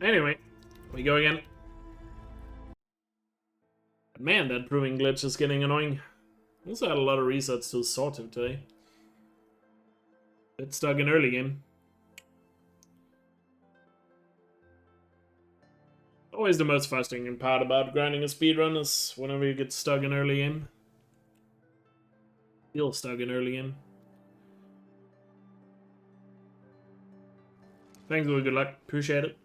Anyway, we go again. Man, that proving glitch is getting annoying. Also had a lot of resets to Sawtooth today. Bit stuck in early game. Always the most frustrating part about grinding a speedrun is whenever you get stuck in early game. Feel stuck in early game. Thanks, Will. Good luck. Appreciate it.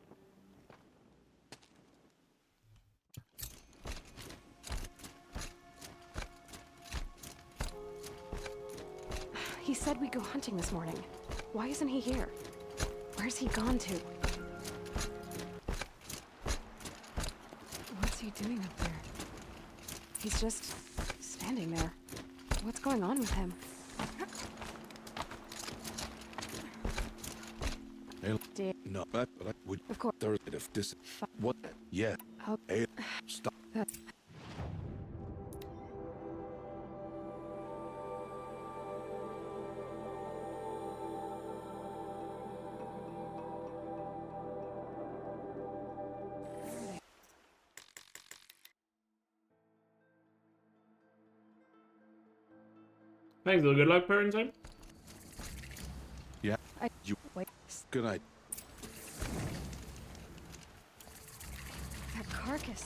He said we'd go hunting this morning. Why isn't he here? Where's he gone to? What's he doing up there? He's just standing there. What's going on with him? No, but I would. Of course. There if this. What? Yeah. Hey, stop. Thanks, Will. Good luck, parents. Yeah. You wait. Good night. That carcass.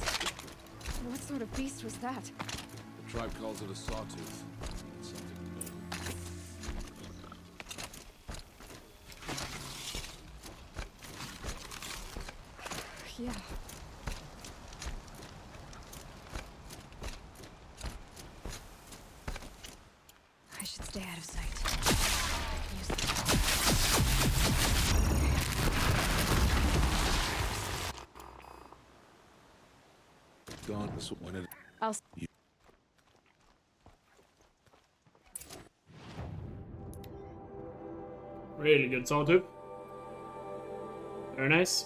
What sort of beast was that? The tribe calls it a sawtooth. It's something new. Yeah. I should stay out of sight. Gone. So when it. I'll. Really good Sawtooth. Very nice.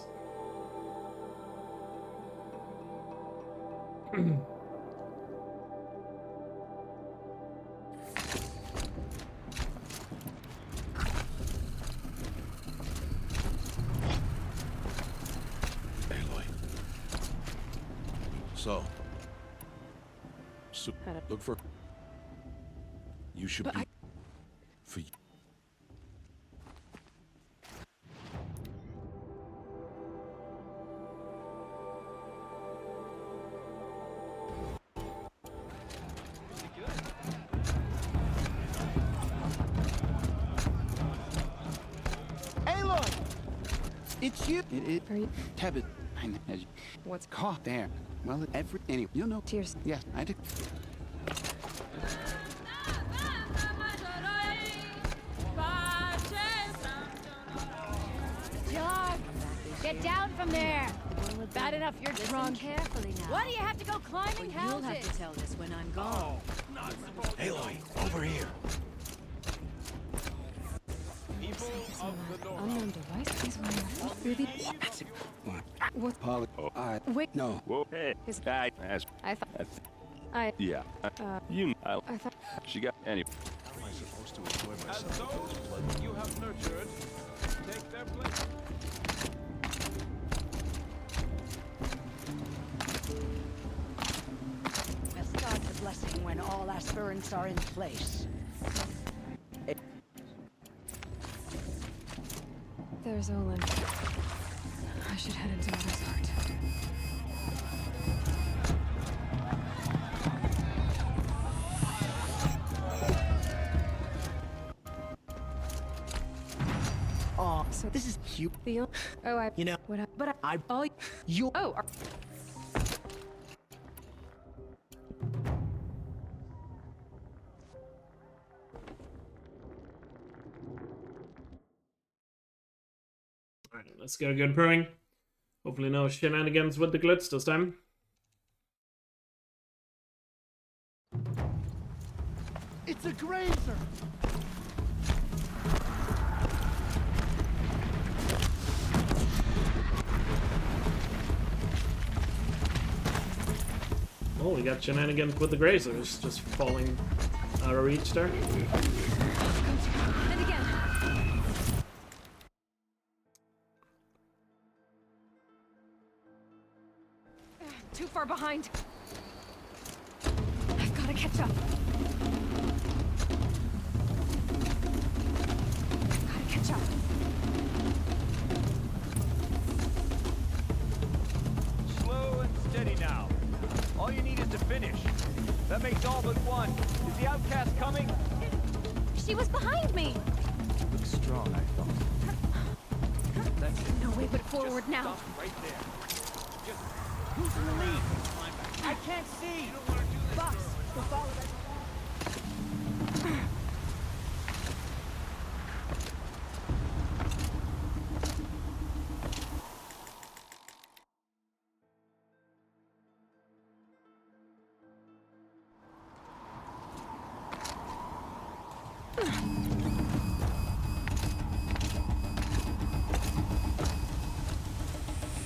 Aloy. So look for. You should But be. For you. Aloy! It's you. Are you? Tabit. What's caught there? Well, anyway, you know. Tears. Yes, I did. John, get down from there. Bad enough you're drunk. Carefully now. Why do you have to go climbing You'll houses? have to tell this when I'm gone. Aloy, over here. Unknown device. He's really. What? Polly. I. Wait. No. Whoa, hey, Is- I asked. I thought. I. Yeah, you. I thought. She got any. How am I supposed to enjoy And myself? those you have nurtured, take their place. We'll start the blessing when all aspirants are in place. There's Olin. I should head into Mother's Heart. Oh, So this is cute. the. Oh, I. You know. What? But I. All. You. Oh. Alright, let's get a good purring. Hopefully no shenanigans with the glitch this time. It's a grazer. Oh, we got shenanigans with the grazers just falling out of reach there. And again. too far behind. I've got to catch up. Gotta catch up. Slow and steady now. All you need is to finish. That makes all but one. Is the outcast coming? She was behind me. Looks strong, I thought. That's it. No way but forward Just now. stop right there. Just who's in the lead? I can't see. You don't want to do this. Boss, we'll follow that.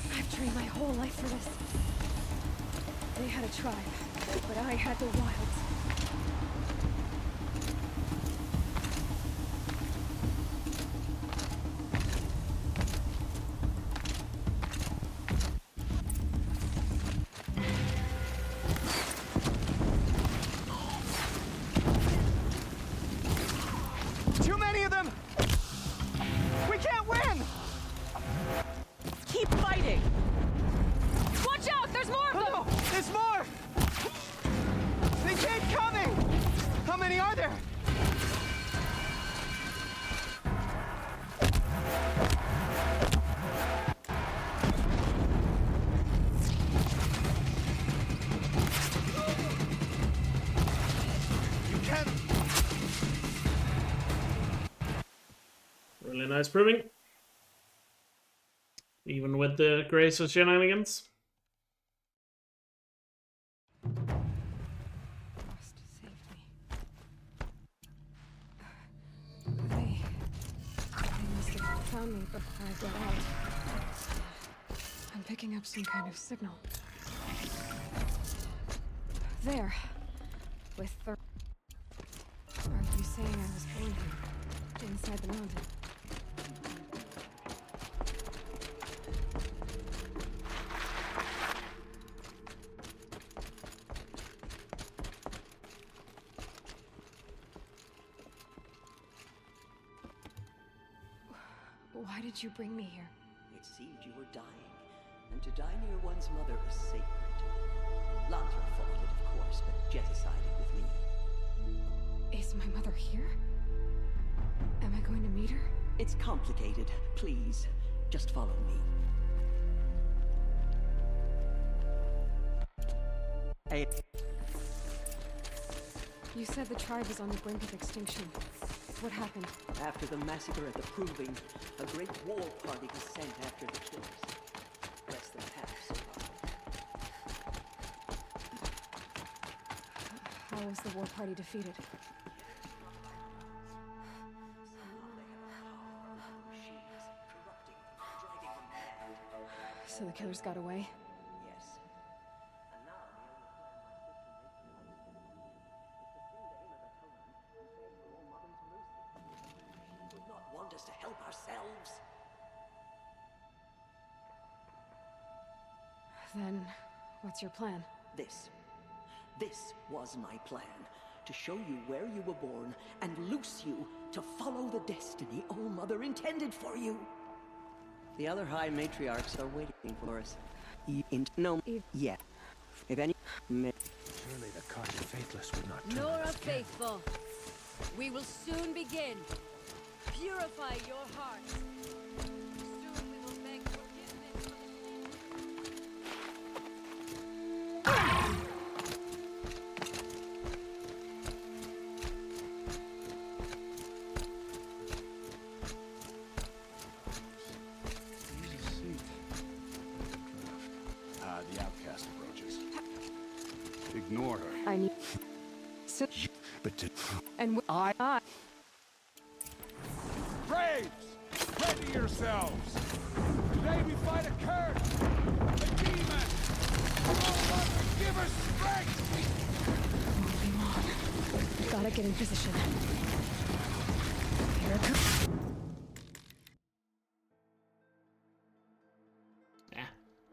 I've trained my whole life for this. They had a tribe, but I had the wilds. Too many of them! We can't win! Keep fighting! Watch out! There's more of them! Oh, there's more! They keep coming! How many are there? You can't... Really nice proving. Even with the grace of shenanigans. Lost safely. They must have found me before I got out. I'm picking up some kind of signal. There. With the... Are you saying I was born here? Inside the mountain? Why did you bring me here? It seemed you were dying, and to die near one's mother is sacred. Lantra fought it, of course, but jeticided with me. Is my mother here? Am I going to meet her? It's complicated. Please, just follow me. Hey. You said the tribe was on the brink of extinction. What happened? After the massacre at the Proving, a great war party was sent after the killers. Less than half survived. How was the war party defeated? So the killers got away? Yes. And now the only plan my sister made me is to sing the hymn of atonement and beg for all Mother's mercy. She would not want us to help ourselves. Then, what's your plan? This was my plan. To show you where you were born and loose you to follow the destiny All Mother intended for you. The other High Matriarchs are waiting for us. Yet. If any... Surely the cause of Faithless would not turn on Nora us again. Faithful, we will soon begin. Purify your hearts. Soon we will beg forgiveness. The outcast approaches. Ignore her. I need... So... But to... And I... Braves! Ready yourselves! Today we fight a curse! A demon! All Mother, give us strength! Gotta get in position. Here it comes.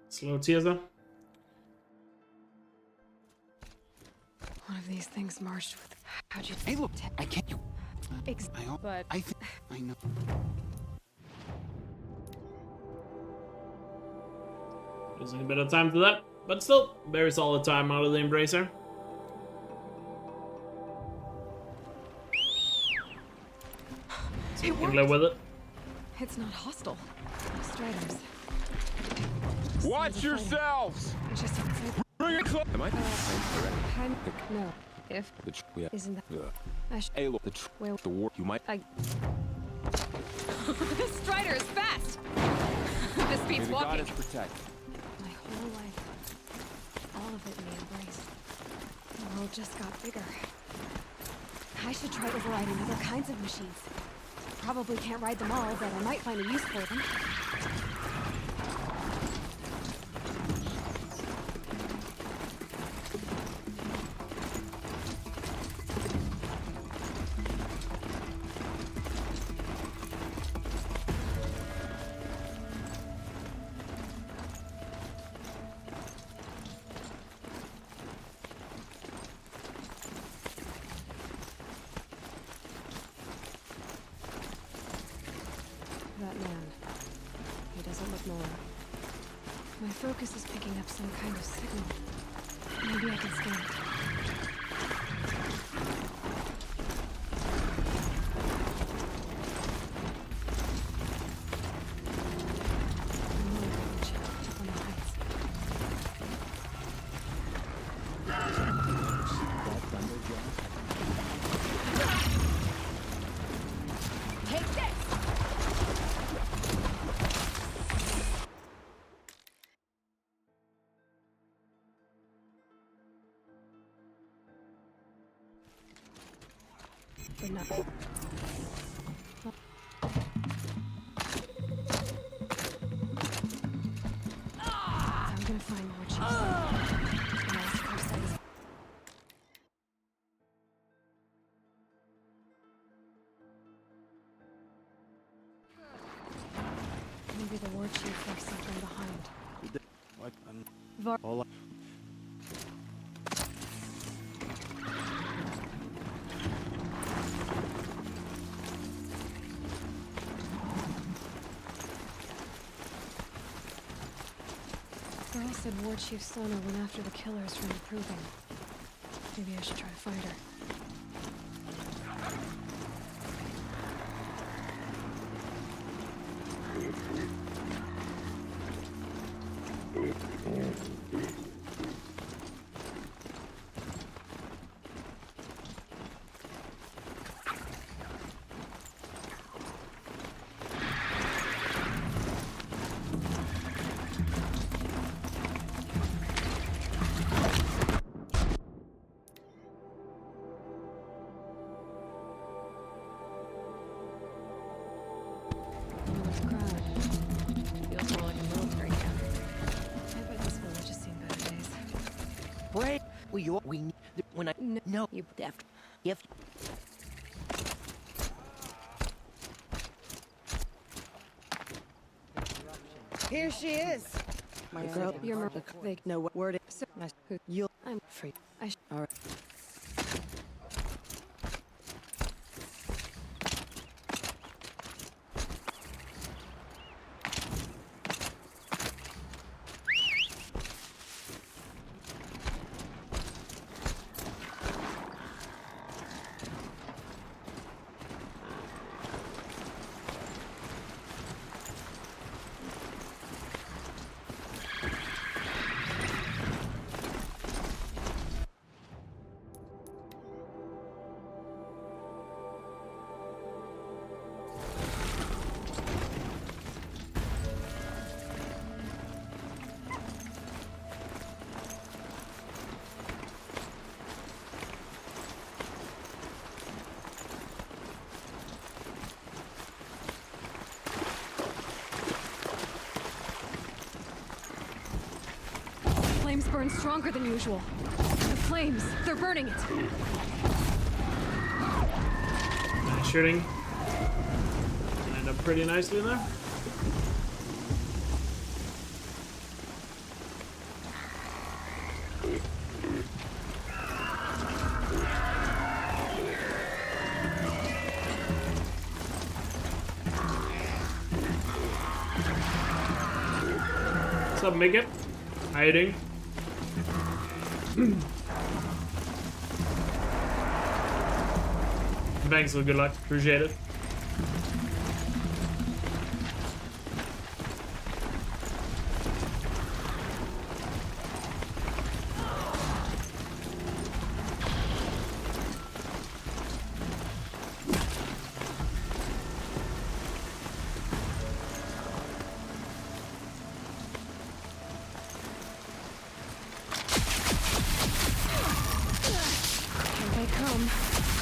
Slow tears though. of these things marched with... How'd you... Hey, look, I can't. You. But... I think I know. Losing a bit of time to that, but still, very solid time out of the Embracer. So you can live with it. It's not hostile. Striders. Watch yourselves! I just don't say... Bring it close! Am I? No. If... Yeah. Isn't that... Yeah. I should... Hey, look, Well... the war. You might. I... Strider is fast! This beats walking. God is protect. My whole life. All of it in the Embrace. The world just got bigger. I should try overriding other kinds of machines. Probably can't ride them all, but I might find a use for them. That man. He doesn't look normal. My focus is picking up some kind of signal. Maybe I can scan it. Another bridge, up on the heights. Take this! But no. I'm gonna find more chiefs. The last person is... Maybe the war chief left something behind. What? Var- All I... Girl said War Chief Sona went after the killers from the Proving. Maybe I should try to find her. Feels more like a military camp. I bet this village has seen better days. Break. We need when I no you after if Here she is. my girl You're they know what word it So, who? you'll I'm free. I All right. flames burn stronger than usual. The flames, they're burning it. Nice shooting. Lined up pretty nicely there. What's up, Mickey? How you doing? Thanks for good luck. Appreciate it.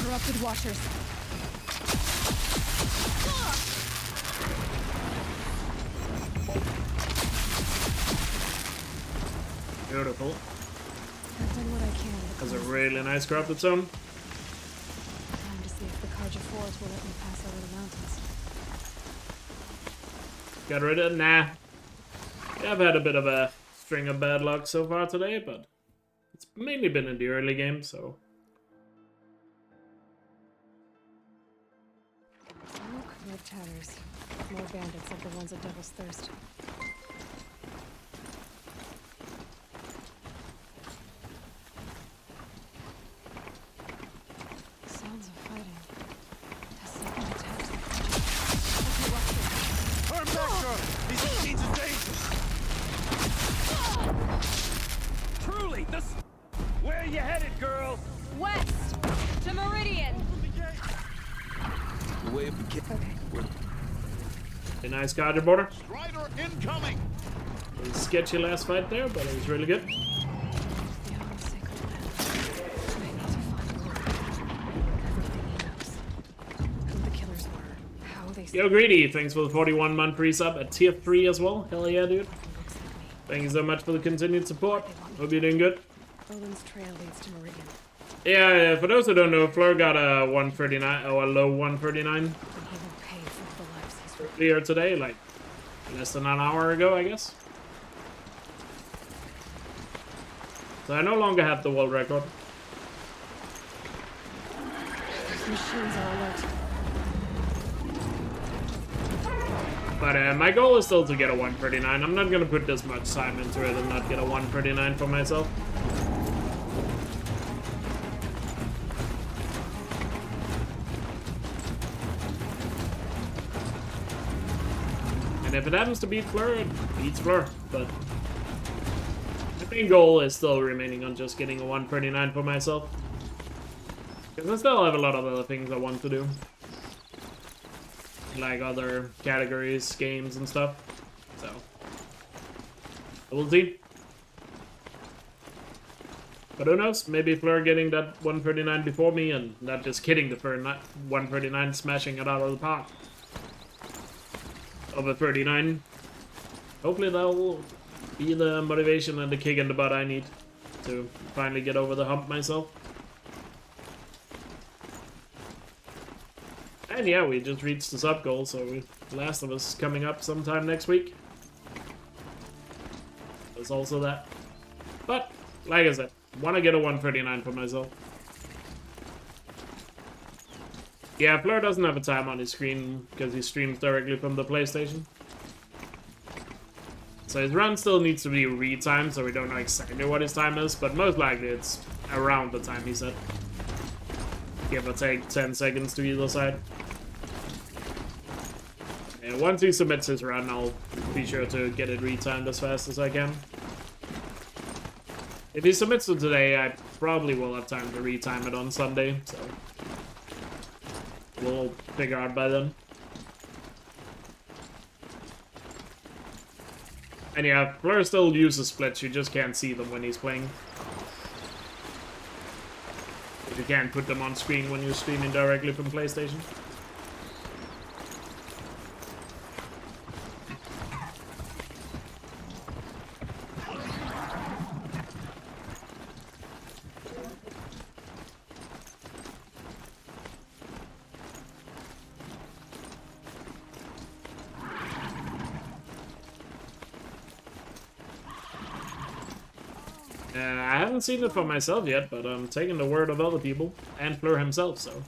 Corrupted washers. Beautiful. I've done what I can. That's a really nice corrupted zone. Time to see if the Karja Forest will let me pass over the mountains. Got rid of it? Nah. Yeah, I've had a bit of a string of bad luck so far today, but it's mainly been in the early game, so. Red tatters. More bandits like the ones at Devil's Thirst. Sounds of fighting. A second attack. Okay, watch this. Turn back, Charlie! These machines are dangerous! Truly, this... Where are you headed, girl? West to Meridian. The way of the kid. Okay. A nice guarded border. Strider incoming! It was a sketchy last fight there, but it was really good. Beyond the sacred land. I need to find Lord. Everything he knows. Who the killers were. How they Yo, Greedy, thanks for the 41-month pre-sub at tier 3 as well. Hell yeah, dude. looks like me. Thank you so much for the continued support. Hope you're doing good. Odin's trail leads to Meridian. Yeah, for those who don't know, Fleur got a 139, or a low 139 And he will pay for the lives he's written. earlier today, like less than an hour ago, I guess. So I no longer have the world record. Those machines are alert. But my goal is still to get a 139. I'm not gonna put this much time into it and not get a 139 for myself. And if it happens to beat Fleur, it beats Fleur. But my main goal is still remaining on just getting a 139 for myself. Because I still have a lot of other things I want to do. Like other categories, games, and stuff. So, we'll see. But who knows? Maybe Fleur getting that 139 before me and not just kidding the 139, smashing it out of the park. Of a 39. Hopefully that will be the motivation and the kick in the butt I need to finally get over the hump myself. And yeah, we just reached the sub goal, so Last of Us is coming up sometime next week. There's also that. But, like I said, want to get a 139 for myself. Yeah, Fleur doesn't have a time on his screen because he streams directly from the PlayStation. So his run still needs to be retimed, so we don't know exactly what his time is, but most likely it's around the time he said. Give or take 10 seconds to either side. And once he submits his run, I'll be sure to get it retimed as fast as I can. If he submits it today, I probably will have time to retime it on Sunday, so we'll figure out by then. And yeah, Fleur still uses splits, you just can't see them when he's playing. You can't put them on screen when you're streaming directly from PlayStation. I haven't seen it for myself yet, but I'm taking the word of other people, and Fleur himself, so.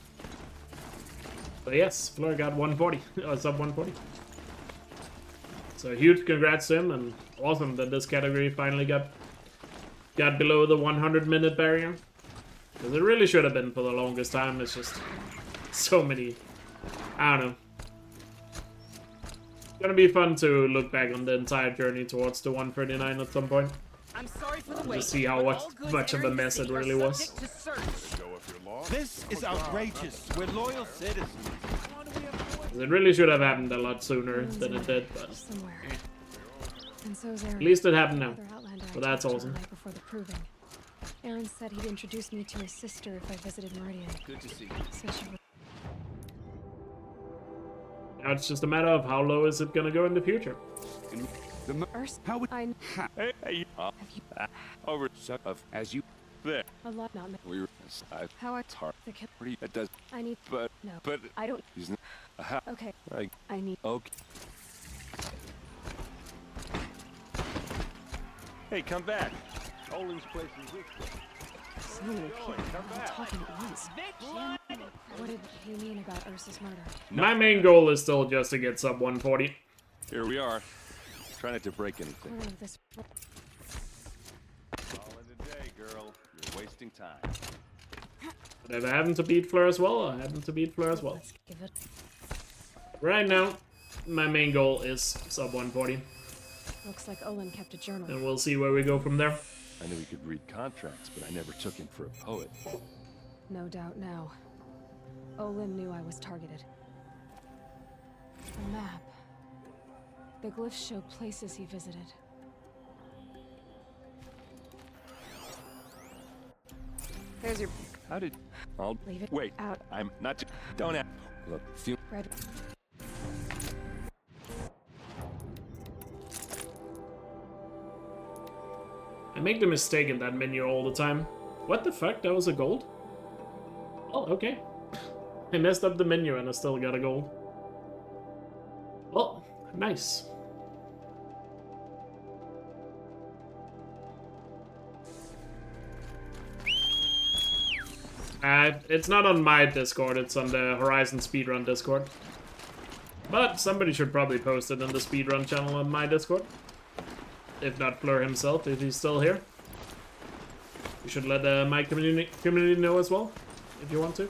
But yes, Fleur got 140, sub 140. So huge congrats to him, and awesome that this category finally got below the 100-minute barrier. Because it really should have been for the longest time. It's just so many. I don't know. It's gonna be fun to look back on the entire journey towards the 139 at some point. I'm sorry for the wait. Just see how much of a mess it really was. This is outrageous. We're loyal citizens. It really should have happened a lot sooner than it did, but Somewhere. And so's Aaron. at least it happened now. Another Outlander I But that's talked to awesome. the night before the proving. Aaron said he'd introduce me to his sister if I visited Meridian. Good to see you. So she would. Now it's just a matter of how low is it gonna go in the future. First, How would I Hey, hey, have you over of as you there. a lot not me. We're How I hard. the kid. Pretty. It does, I need but no. but I don't. he's not. Aha. Okay. Like I need. okay. Hey, come back. Olin's place is this way. So many people come all back. talking at once. What did he mean about Ursa's murder? My main goal is still just to get sub 140. Here we are. Try not to break anything. Corner of this. All in the day, girl. You're wasting time. But if I happen to beat Fleur as well, I happen to beat Fleur as well. Let's give it. Right now, my main goal is sub 140, Looks like Olin kept a journal. and we'll see where we go from there. I knew he could read contracts, but I never took him for a poet. No doubt now. Olin knew I was targeted. A map. The glyphs show places he visited. There's your How did? I'll leave it wait. out. I'm not. Don't have. Look, few. Red. I make the mistake in that menu all the time. What the fuck? That was a gold? Oh, okay. I messed up the menu and I still got a gold. Well, nice. It's not on my Discord, it's on the Horizon Speedrun Discord. But somebody should probably post it on the Speedrun channel on my Discord. If not Fleur himself, if he's still here. You should let my community know as well, if you want to.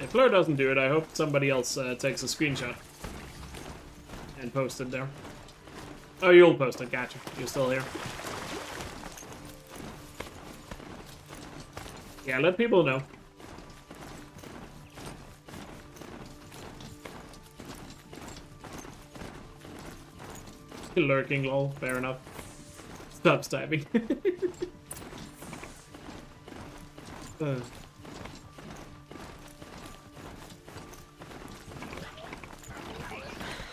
If Fleur doesn't do it, I hope somebody else takes a screenshot and posts it there. Oh, you'll post it, gotcha. You're still here. Yeah, let people know. Lurking, lol. Fair enough. Stop typing.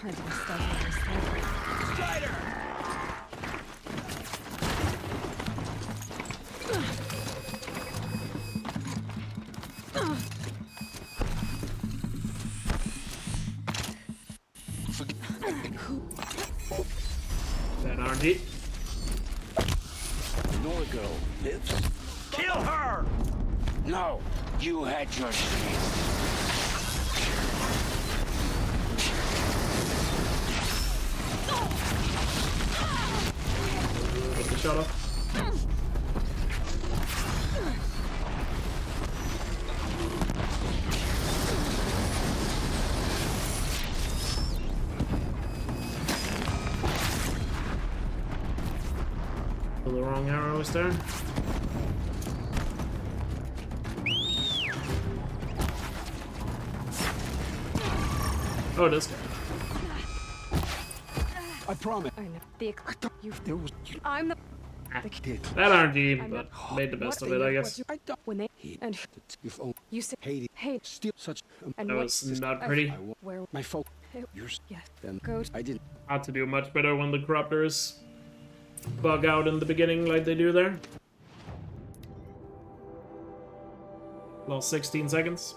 Hard to be stealthy on this thing. That RNG. Norgo lives. Kill her! No, you had your chance. Get the shot off. Pull the wrong arrows there. Oh, this guy. I promise. I know. The you. There was. I'm the. Did. That RNG, I'm but not- made the best what of it, I you- guess. I don't. When they He. and You've only you say hated. hate Still such. and That what was not pretty. I will. where My folk. Hey, Yours. yeah Then. go to I didn't. Hard to do much better when the corruptors bug out in the beginning like they do there. Lost 16 seconds.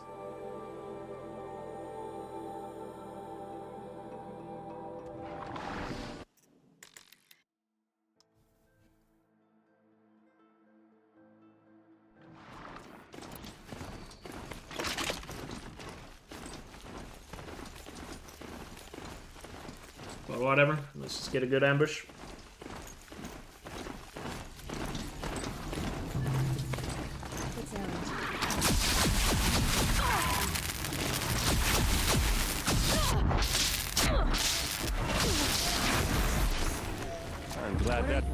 But whatever, let's just get a good ambush. It's errand. I'm glad that.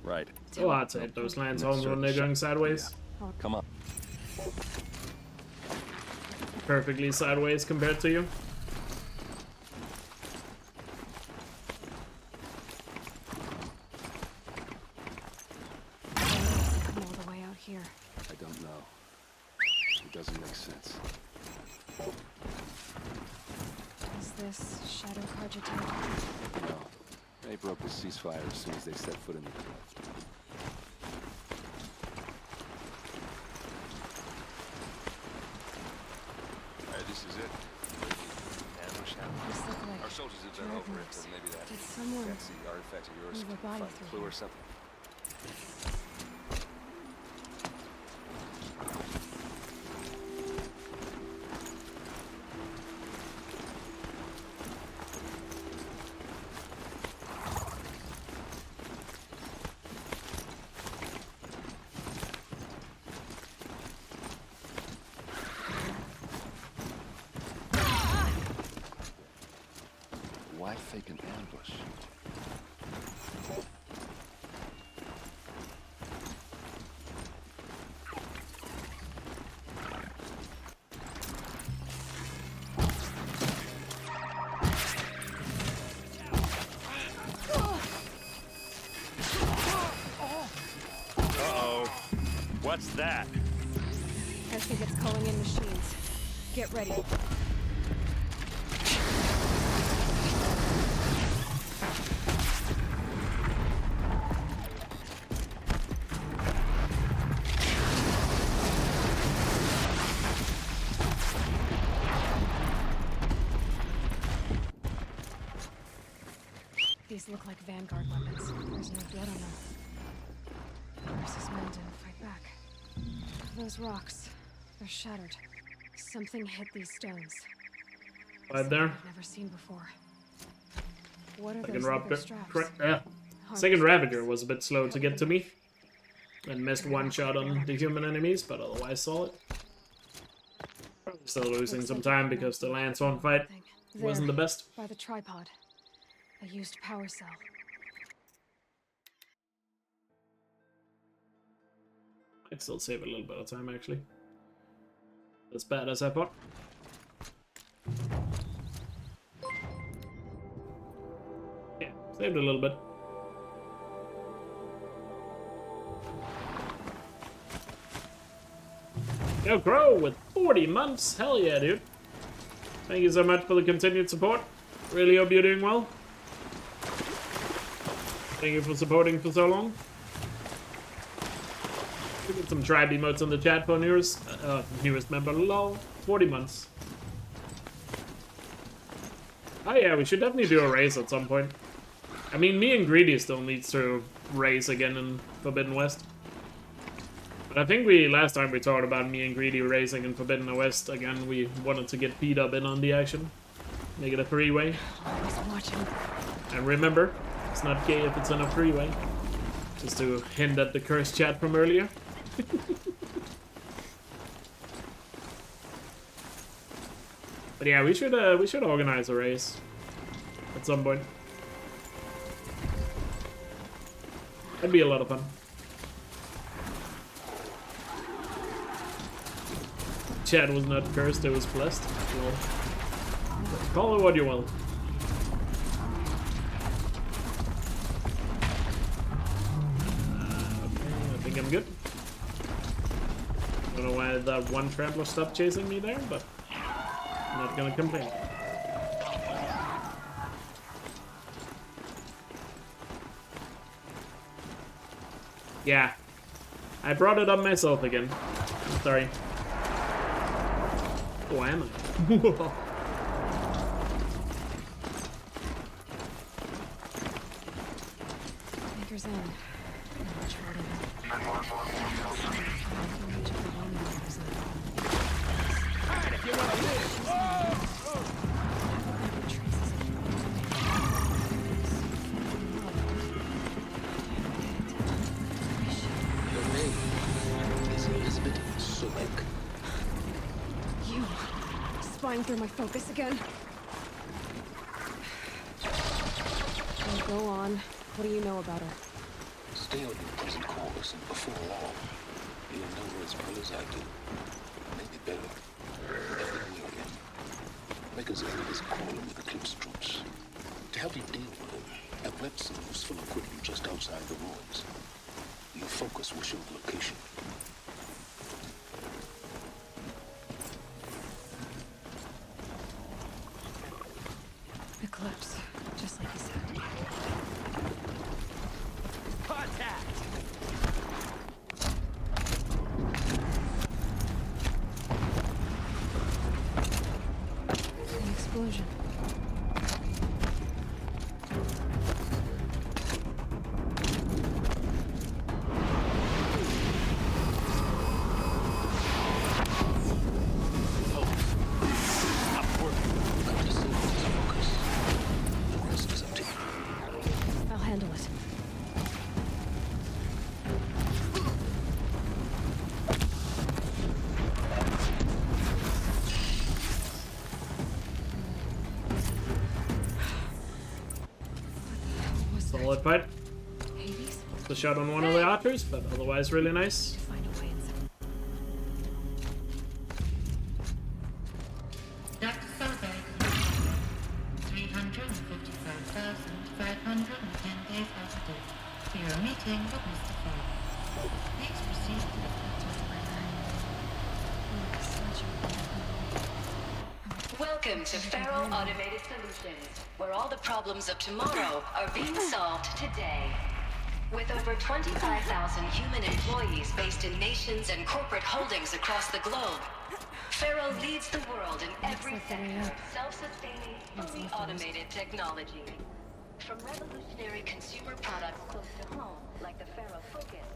Right. Oh, I'd say those lands homes when they're going sideways. Come on. Perfectly sideways compared to you. Come all the way out here. I don't know. It doesn't make sense. Is this Shadow Carjatan? No. They broke the ceasefire as soon as they set foot in the cleft. This is it. Ambush happened. This look like Our soldiers have been over it, and maybe that Did someone fancy artifact of yours move a can body find a through clue here? or something. Why fake an ambush? Uh-oh. What's that? I think it's calling in machines. Get ready. These look like Vanguard weapons. There's no blood on them. Versus men didn't fight back. Those rocks, they're shattered. Something hit these stones. Right there. I've never seen before. What are Second those leather straps? Second Ravager was a bit slow to get to me. And missed one shot on the human enemies, but otherwise solid. Still losing some time because the Lance on fight wasn't the best. By the tripod. A used power cell. I'd still save a little bit of time, actually. As bad as I thought. Yeah, saved a little bit. Go Crow with 40 months. Hell yeah, dude. Thank you so much for the continued support. Really hope you're doing well. Thank you for supporting for so long. We get some tribe emotes on the chat for newest member. Lol. 40 months. Oh yeah, we should definitely do a race at some point. I mean, me and Greedy still needs to race again in Forbidden West. But I think last time we talked about me and Greedy racing in Forbidden West again, we wanted to get Pete up in on the action. Make it a three-way. And remember, it's not gay if it's on a three-way. Just to hint at the cursed chat from earlier. But yeah, we should organize a race at some point. That'd be a lot of fun. Chat was not cursed, it was blessed. Well, call it what you will. Okay, I think I'm good. Don't know why that one traveler stopped chasing me there, but I'm not gonna complain. Yeah, I brought it up myself again. I'm sorry. Oh, am I? Anchor's in. flying through my focus again. Oh, go on. What do you know about her? Stay on your present course, and before long, you'll know her as well as I do. Maybe better. Everything we again. Make us enemies call them with Eclipse troops. To help you deal with them, a website was full of equipment just outside the ruins. Your focus will show the location. Eclipse, just like you said. Contact! The explosion. I'll handle it. Solid fight. Hades? The shot on one of the archers, but otherwise really nice. Find a way inside. Dr. Solberg, 355,510 days overdue for your meeting with Mr. Fogg. Please proceed to the Welcome to Feral Automated Solutions, where all the problems of tomorrow are being solved today. With over 25,000 human employees based in nations and corporate holdings across the globe, Feral leads the world in every sector of self-sustaining, fully automated technology. From revolutionary consumer products close to home, like the Feral Focus,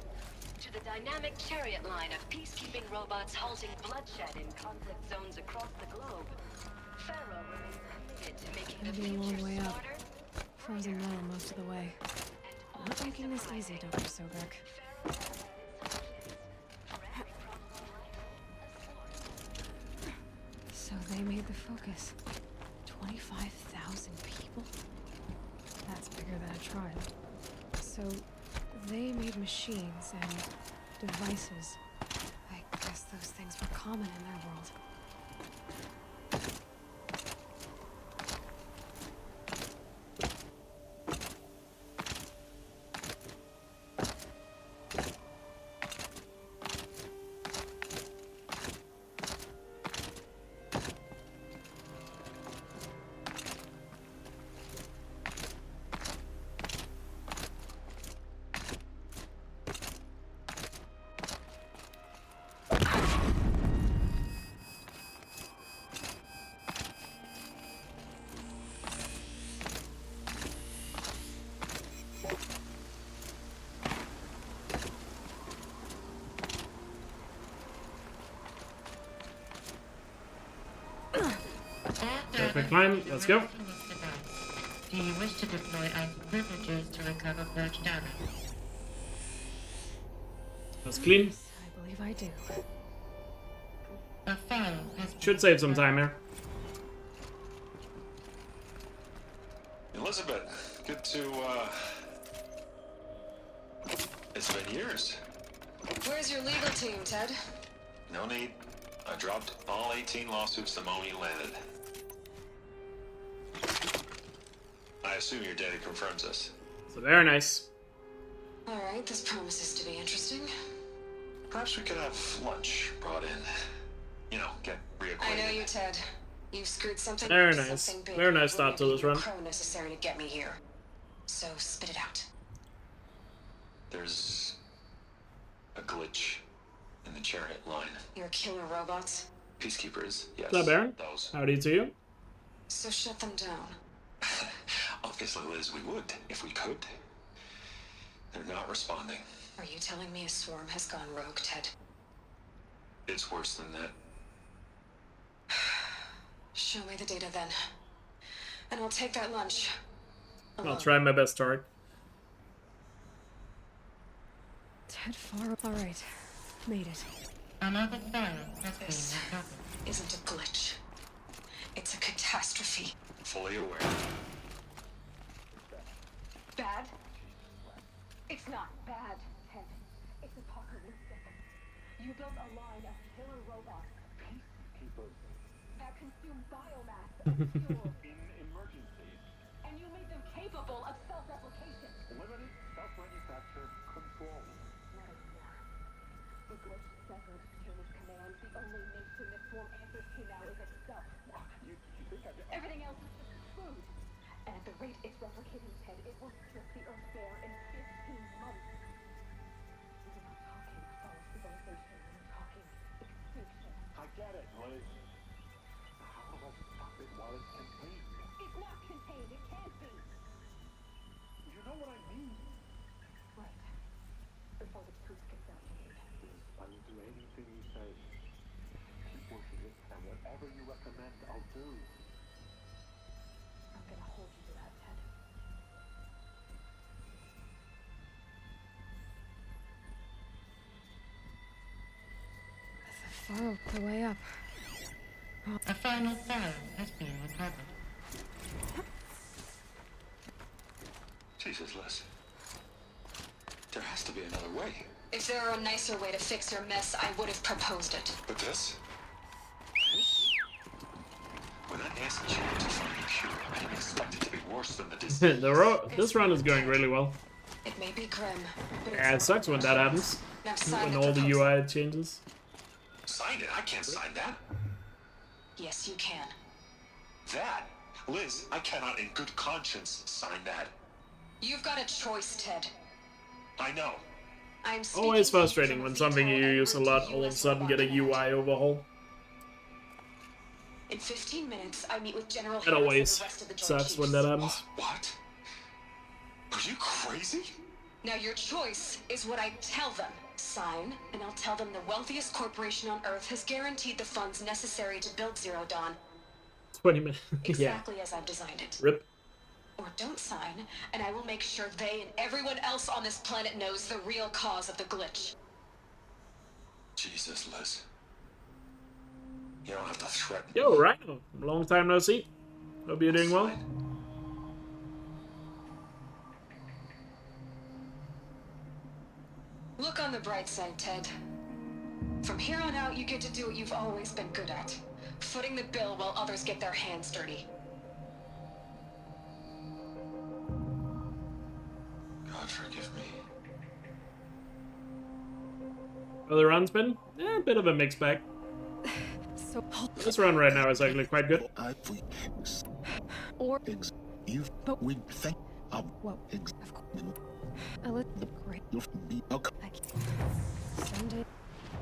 to the dynamic Chariot line of peacekeeping robots halting bloodshed in conflict zones across the globe, Feral remains committed to making the It'll be a long future way up. smarter, Frozen metal most of the way. Not making this easy, Dr. Sobek. So they made the Focus. 25,000 people? That's bigger than a tribe. So they made machines and devices. I guess those things were common in their world. Perfect climb, let's go. Do you wish to deploy privileges to recover purge damage? That's clean. Yes, I believe I do. A file has Should save some time here. Elizabeth, good to, It's been years. Where's your legal team, Ted? No need. I dropped all 18 lawsuits the moment you landed. I assume your data confirms this. So very nice. Alright, this promises to be interesting. Perhaps we could have lunch brought in. You know, get reacquainted. I know you, Ted. You've screwed something Very up, nice. something big. Very nice start to this run. Crow necessary to get me here. So spit it out. There's a glitch in the Chariot line. Your killer robots? Peacekeepers, yes. What's up, Baron? Those. Howdy to you. So shut them down. Obviously, Liz, we would, if we could. They're not responding. Are you telling me a swarm has gone rogue, Ted? It's worse than that. Show me the data then. And I'll take that lunch. I'll try my best, Tark. Ted Far. Alright. Made it. another file has been This recovered. isn't a glitch. It's a catastrophe. Fully aware. Bad? It's not bad, Ted. It's apocalyptic. You built a line of killer robots. Peacekeepers. That consume biomass and fuel. In emergencies. And you made them capable of self-replication. Limited self-manufacture control. Not anymore. The glitch severed chain of command. The only nation this swarm answers to now is itself. You think I... Everything else is just food. And at the rate it's replicating, Ted, it will strip the Earth bare in 15 months. We're not talking false civilization. We're talking extinction. I get it, Liz. How do I stop it while it's contained? It's not contained. It can't be. You know what I mean? Right. Before the truth gets out. I will do anything you say. Keep pushing it, and whatever you recommend, I'll do. I'm gonna hold you to that, Ted. Far the way up. A final file has been recovered. Jesus, Liz. There has to be another way. If there were a nicer way to fix your mess, I would have proposed it. But this? When I asked you to find a cure, I didn't expect it to be worse than the disease. This run is going really well. It may be grim, but Yeah, it sucks when that happens. Now sign When the all the proposal. UI changes. Sign it? I can't sign that. Yes, you can. That? Liz, I cannot in good conscience sign that. You've got a choice, Ted. I know. I'm Always speaking frustrating from when a something you VTOL use a lot to all of a US sudden get a robot UI overhaul. In 15 minutes, I meet with General It Harris and always the rest of the Joint sucks Chiefs. when that happens. What? Are you crazy? Now your choice is what I tell them. Sign, and I'll tell them the wealthiest corporation on Earth has guaranteed the funds necessary to build Zero Dawn. 20 minutes. Yeah. Exactly as I've designed it. Rip. Or don't sign, and I will make sure they and everyone else on this planet knows the real cause of the glitch. Jesus, Liz. You don't have to threaten Yo, me. Rhino. Long time no see. Hope you're doing well. Look on the bright side, Ted. From here on out, you get to do what you've always been good at. Footing the bill while others get their hands dirty. God forgive me. Other runs been a bit of a mixed bag. So This run right now is actually quite good. or you but we think of well, of course. Great. Sunday.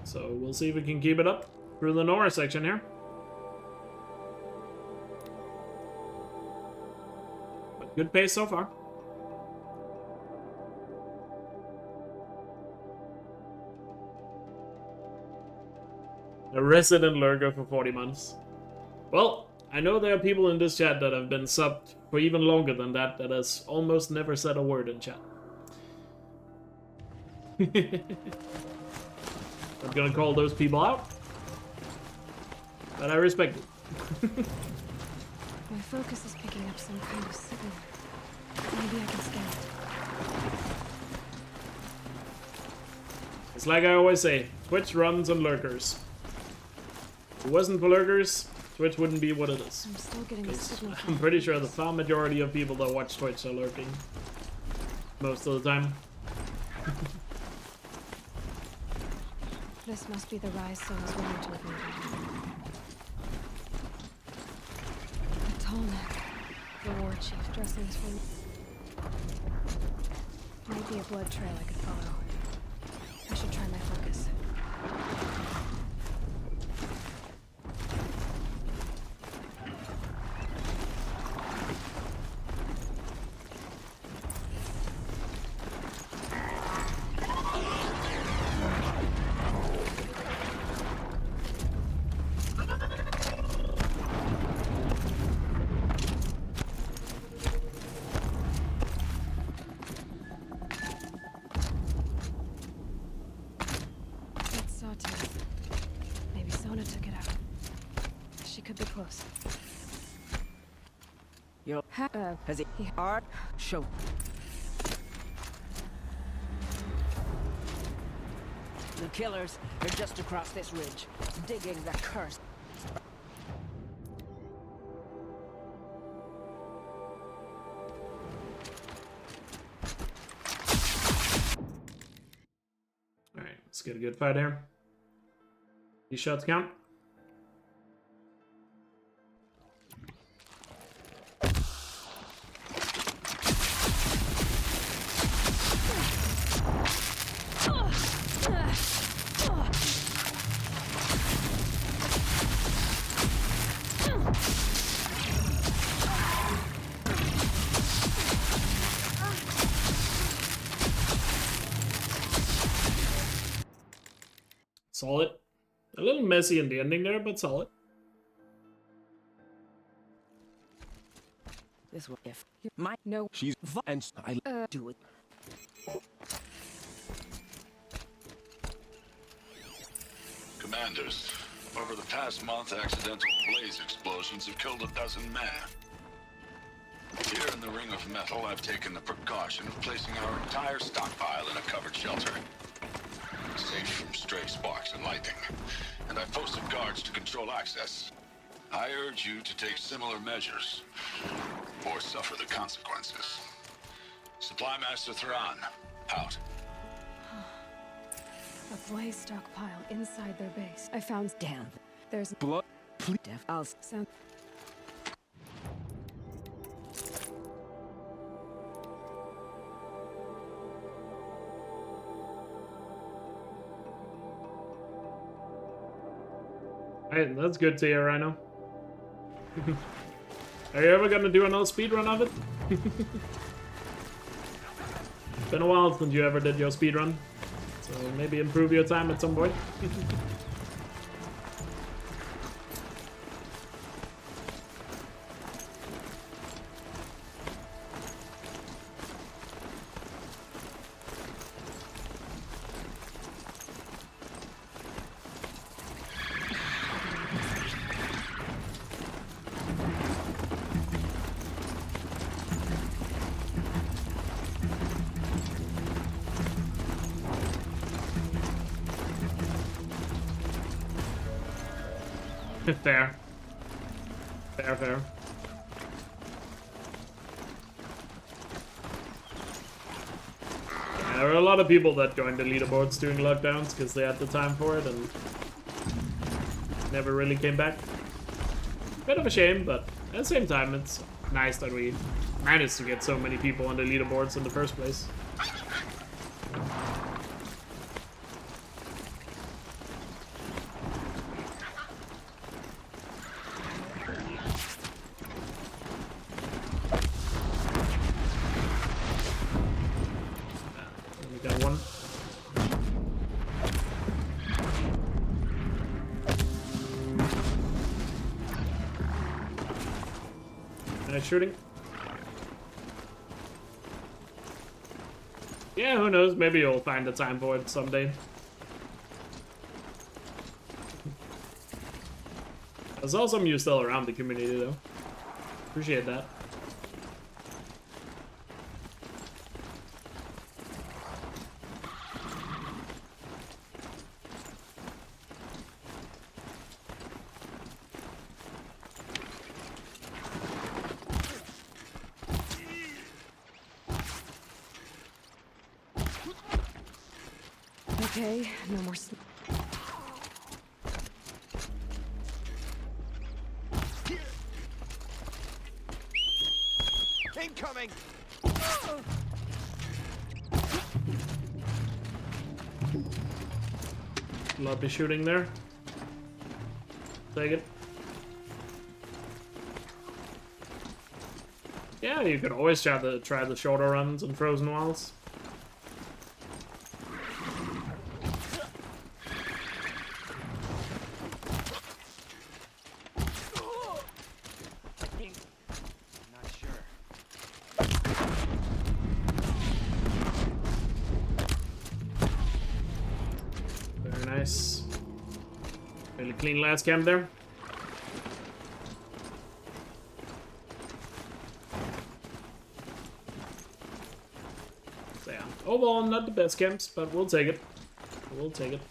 So we'll see if we can keep it up through the Nora section here. But good pace so far. A resident lurker for 40 months. Well, I know there are people in this chat that have been subbed for even longer than that has almost never said a word in chat. I'm gonna call those people out, but I respect it. My focus is picking up some kind of signal. Maybe I can scan it. It's like I always say, Twitch runs on lurkers. If it wasn't for lurkers, Twitch wouldn't be what it is. I'm still getting a 'Cause signal. I'm pretty sure the far majority of people that watch Twitch are lurking. Most of the time. This must be the rise Son was willing to admit. A tall neck. The war chief dressing his wing. Might be a blood trail I could follow. I should try my focus. Your has it hard show. The killers are just across this ridge, digging the curse. Alright, let's get a good fight here. These shots count. Solid. A little messy in the ending there, but solid. This one, if you might know, she's and I do it. Commanders, over the past month, accidental blaze explosions have killed 12 men. Here in the Ring of Metal, I've taken the precaution of placing our entire stockpile in a covered shelter, safe from stray sparks and lightning, and I've posted guards to control access. I urge you to take similar measures, or suffer the consequences. Supply Master Thran, out. A blaze stockpile inside their base. I found Damn. There's Blood. Death. I'll sound. Alright, that's good to hear, Rhino. Are you ever gonna do another speedrun of it? It's been a while since you ever did your speedrun, so maybe improve your time at some point. Fair. Fair, fair. Yeah, there were a lot of people that joined the leaderboards during lockdowns because they had the time for it and never really came back. Bit of a shame, but at the same time, it's nice that we managed to get so many people on the leaderboards in the first place. Shooting. Yeah, who knows? Maybe you'll find the time for it someday. There's also some of you still around the community, though. Appreciate that. Okay, no more Incoming! Love the shooting there. Take it. Yeah, you could always try the shorter runs and frozen walls. Nice. Really clean last camp there. Overall, not the best camps, but we'll take it. We'll take it.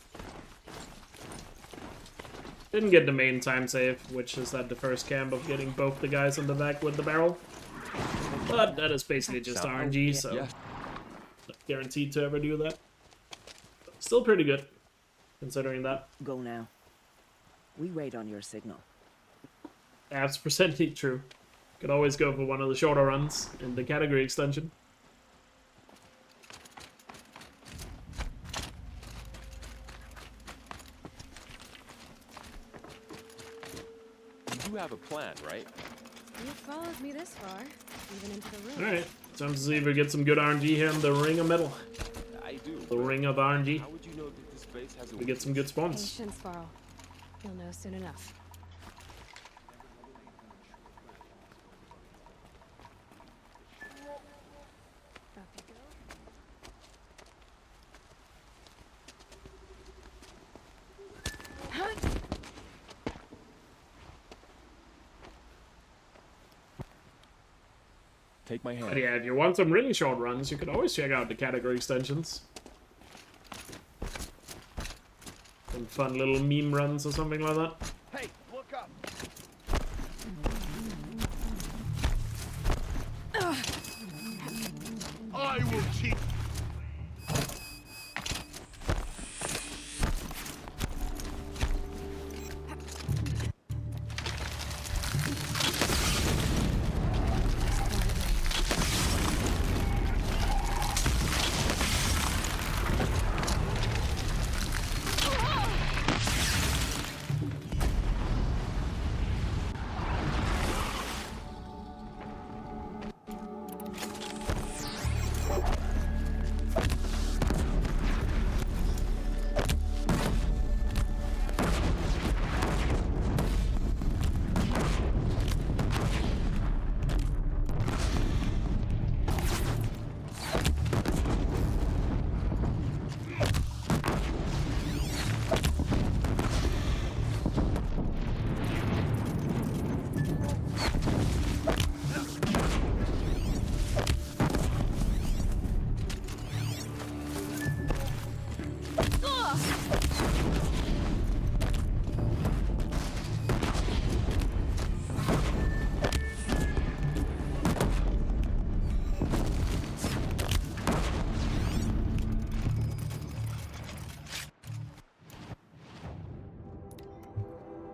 Didn't get the main time save, which is at the first camp of getting both the guys in the back with the barrel. But that is basically just RNG, so not guaranteed to ever do that. Still pretty good, considering that. Go now. We wait on your signal. That's percentage true. Could always go for one of the shorter runs in the category extension. You have a plan, right? You followed me this far, even into the room. Alright, time to see if we get some good RNG here in the Ring of Metal. I do. The Ring of RNG. How would you know that this base has a We get some good spawns. Patience, Varl. You'll know soon enough. Up you go. Take my hand. But yeah, if you want some really short runs, you could always check out the category extensions. Some fun little meme runs or something like that. Hey, look up. I will teach.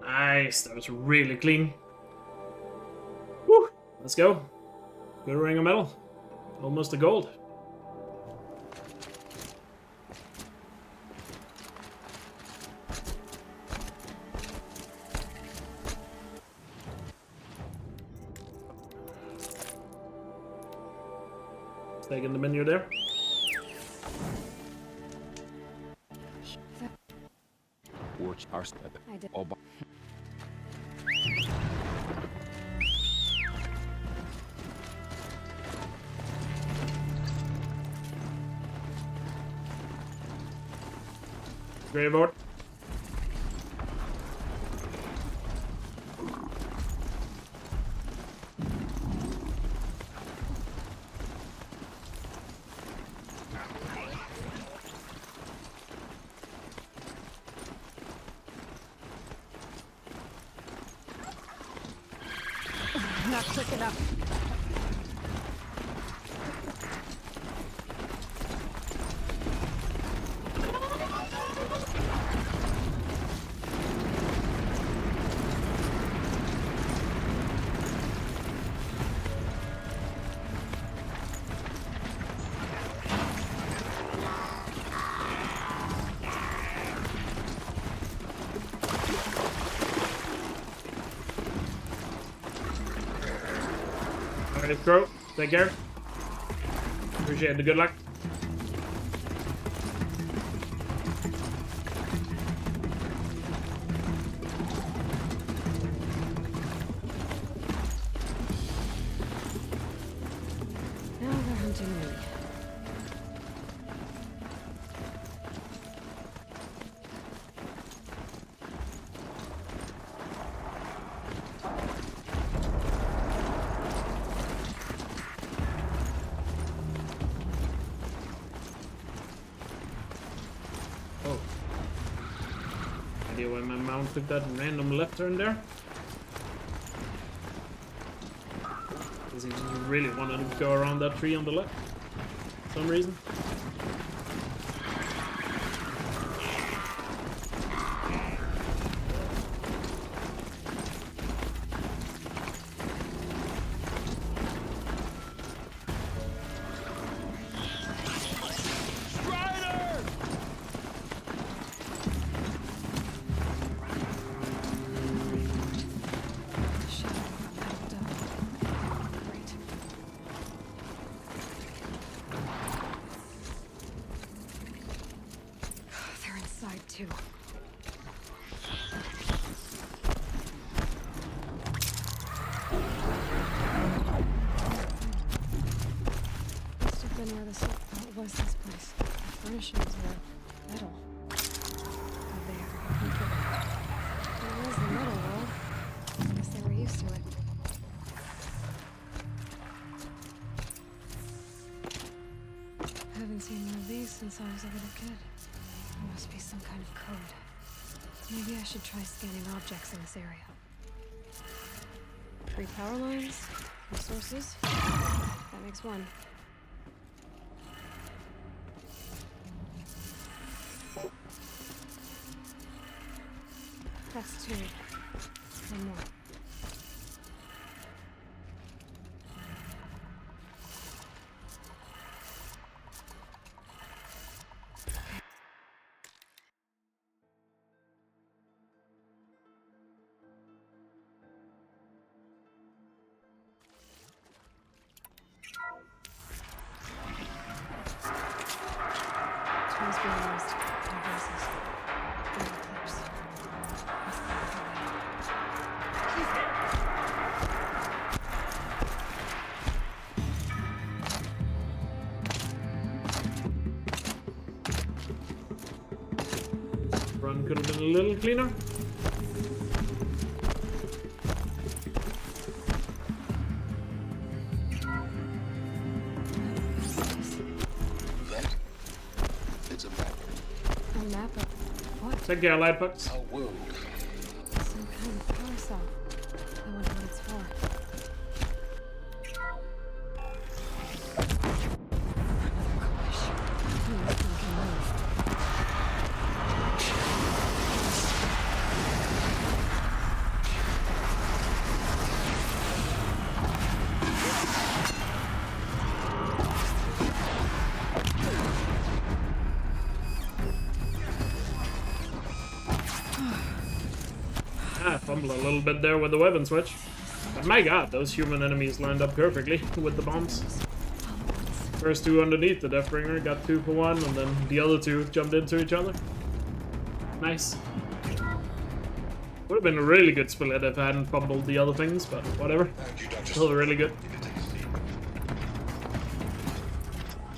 Nice, that was really clean. Woo, let's go. Good Ring of Metal. Almost a gold. Taking the menu there. Watch our step. I did. All by Graveyard. Not quick enough. Alright, Crow. Take care. Appreciate the good luck. Now they're hunting me. why my mount took that random left turn there. Because he really wanted to go around that tree on the left. For some reason. Too. Must have been where was this place. The furnishings were metal. How'd they ever get into it? It was the metal world. I guess they were used to it. I haven't seen one of these since I was a little kid. There must be some kind of code. Maybe I should try scanning objects in this area. 3 power lines, resources. That makes 1. That's 2. 1 more. Tools being used. No voices. No clips. Must be the Run could have been a little cleaner. It's a map. A map of what? Take care, light pucks. Our world. Some kind of power cell. I wonder what it's for. Another clash. Nothing can move. Fumble a little bit there with the weapon switch. But my god, those human enemies lined up perfectly with the bombs. First 2 underneath the Deathbringer got 2 for 1, and then the other 2 jumped into each other. Nice. Would have been a really good split if I hadn't fumbled the other things, but whatever. Still really good.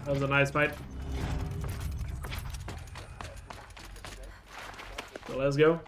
That was a nice fight. So let's go.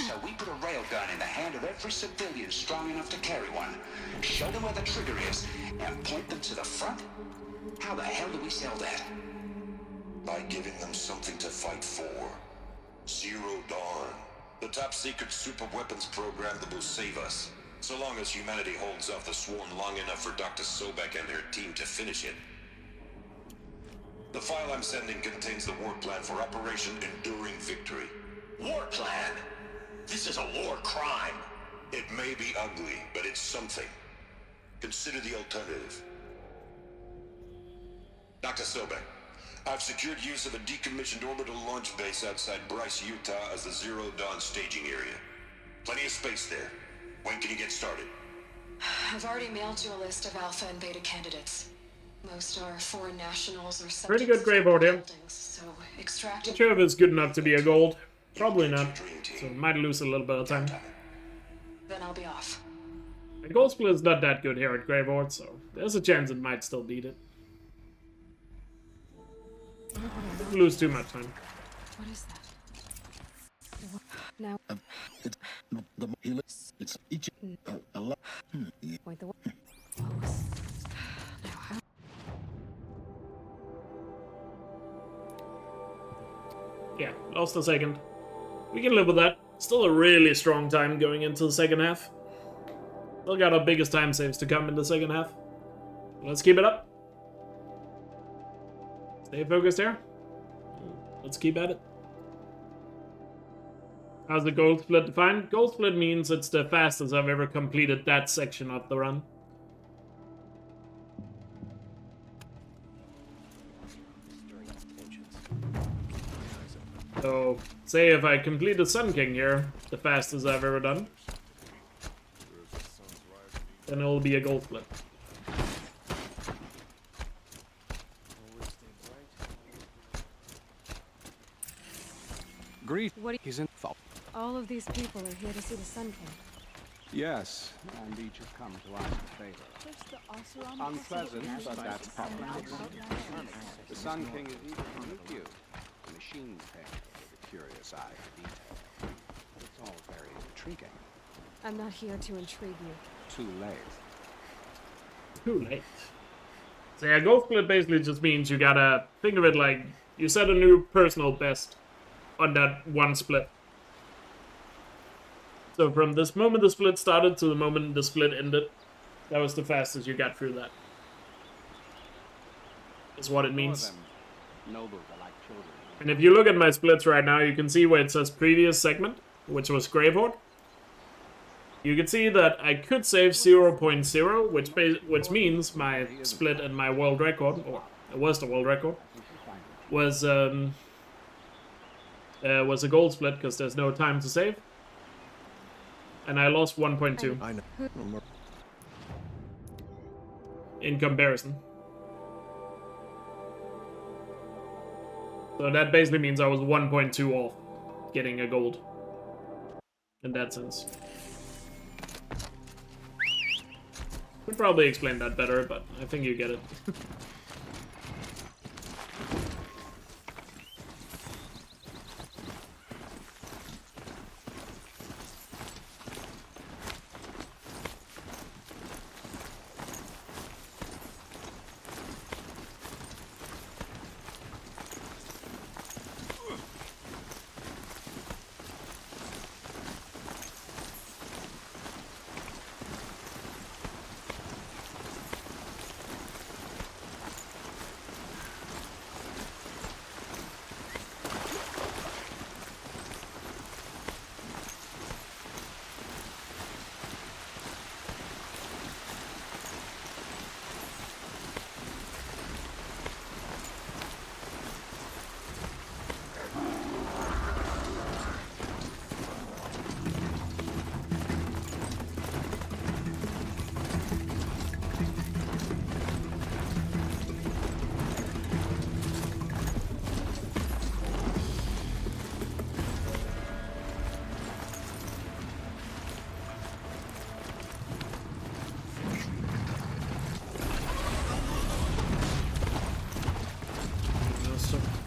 So we put a railgun in the hand of every civilian strong enough to carry one, show them where the trigger is, and point them to the front? How the hell do we sell that? By giving them something to fight for. Zero Dawn. The top secret super weapons program that will save us. So long as humanity holds off the Swarm long enough for Dr. Sobek and her team to finish it. The file I'm sending contains the war plan for Operation Enduring Victory. War plan? This is a war crime. It may be ugly, but it's something. Consider the alternative. Dr. Sobek, I've secured use of a decommissioned orbital launch base outside Bryce, Utah as the Zero Dawn staging area. Plenty of space there. When can you get started? I've already mailed you a list of alpha and beta candidates. Most are foreign nationals or Pretty good graveyard here. so extract. Not sure if it's good enough to be a gold. Probably not. So might lose a little bit of time. Then I'll be off. The gold split is not that good here at Graveyard, so there's a chance it might still beat it. Don't lose too much time. What is that? Now. It's each a lot. Point the. Yeah, lost a second. We can live with that. Still a really strong time going into the second half. Still got our biggest time saves to come in the second half. Let's keep it up. Stay focused here. Let's keep at it. How's the gold split defined? Gold split means it's the fastest I've ever completed that section of the run. So, say if I complete the Sun King here, the fastest I've ever done, then it'll be a gold split. Grief. He's in fault. All of these people are here to see the Sun King. Yes, and each have come to ask a favor. Unpleasant, but that's part of it. The Sun King is eager to meet you. The machines pay with a curious eye for detail. It's all very intriguing. I'm not here to intrigue you. Too late. Too late. So yeah, gold split basically just means you gotta think of it like you set a new personal best on that one split. So from this moment the split started to the moment the split ended, that was the fastest you got through that. Is what it means. Nobles are like children. And if you look at my splits right now, you can see where it says previous segment, which was Graveyard. You can see that I could save 0.0, which means my split and my world record, or it was the world record, was a gold split because there's no time to save. And I lost 1.2 I know. in comparison. So that basically means I was 1.2 off getting a gold. In that sense. Could probably explain that better, but I think you get it.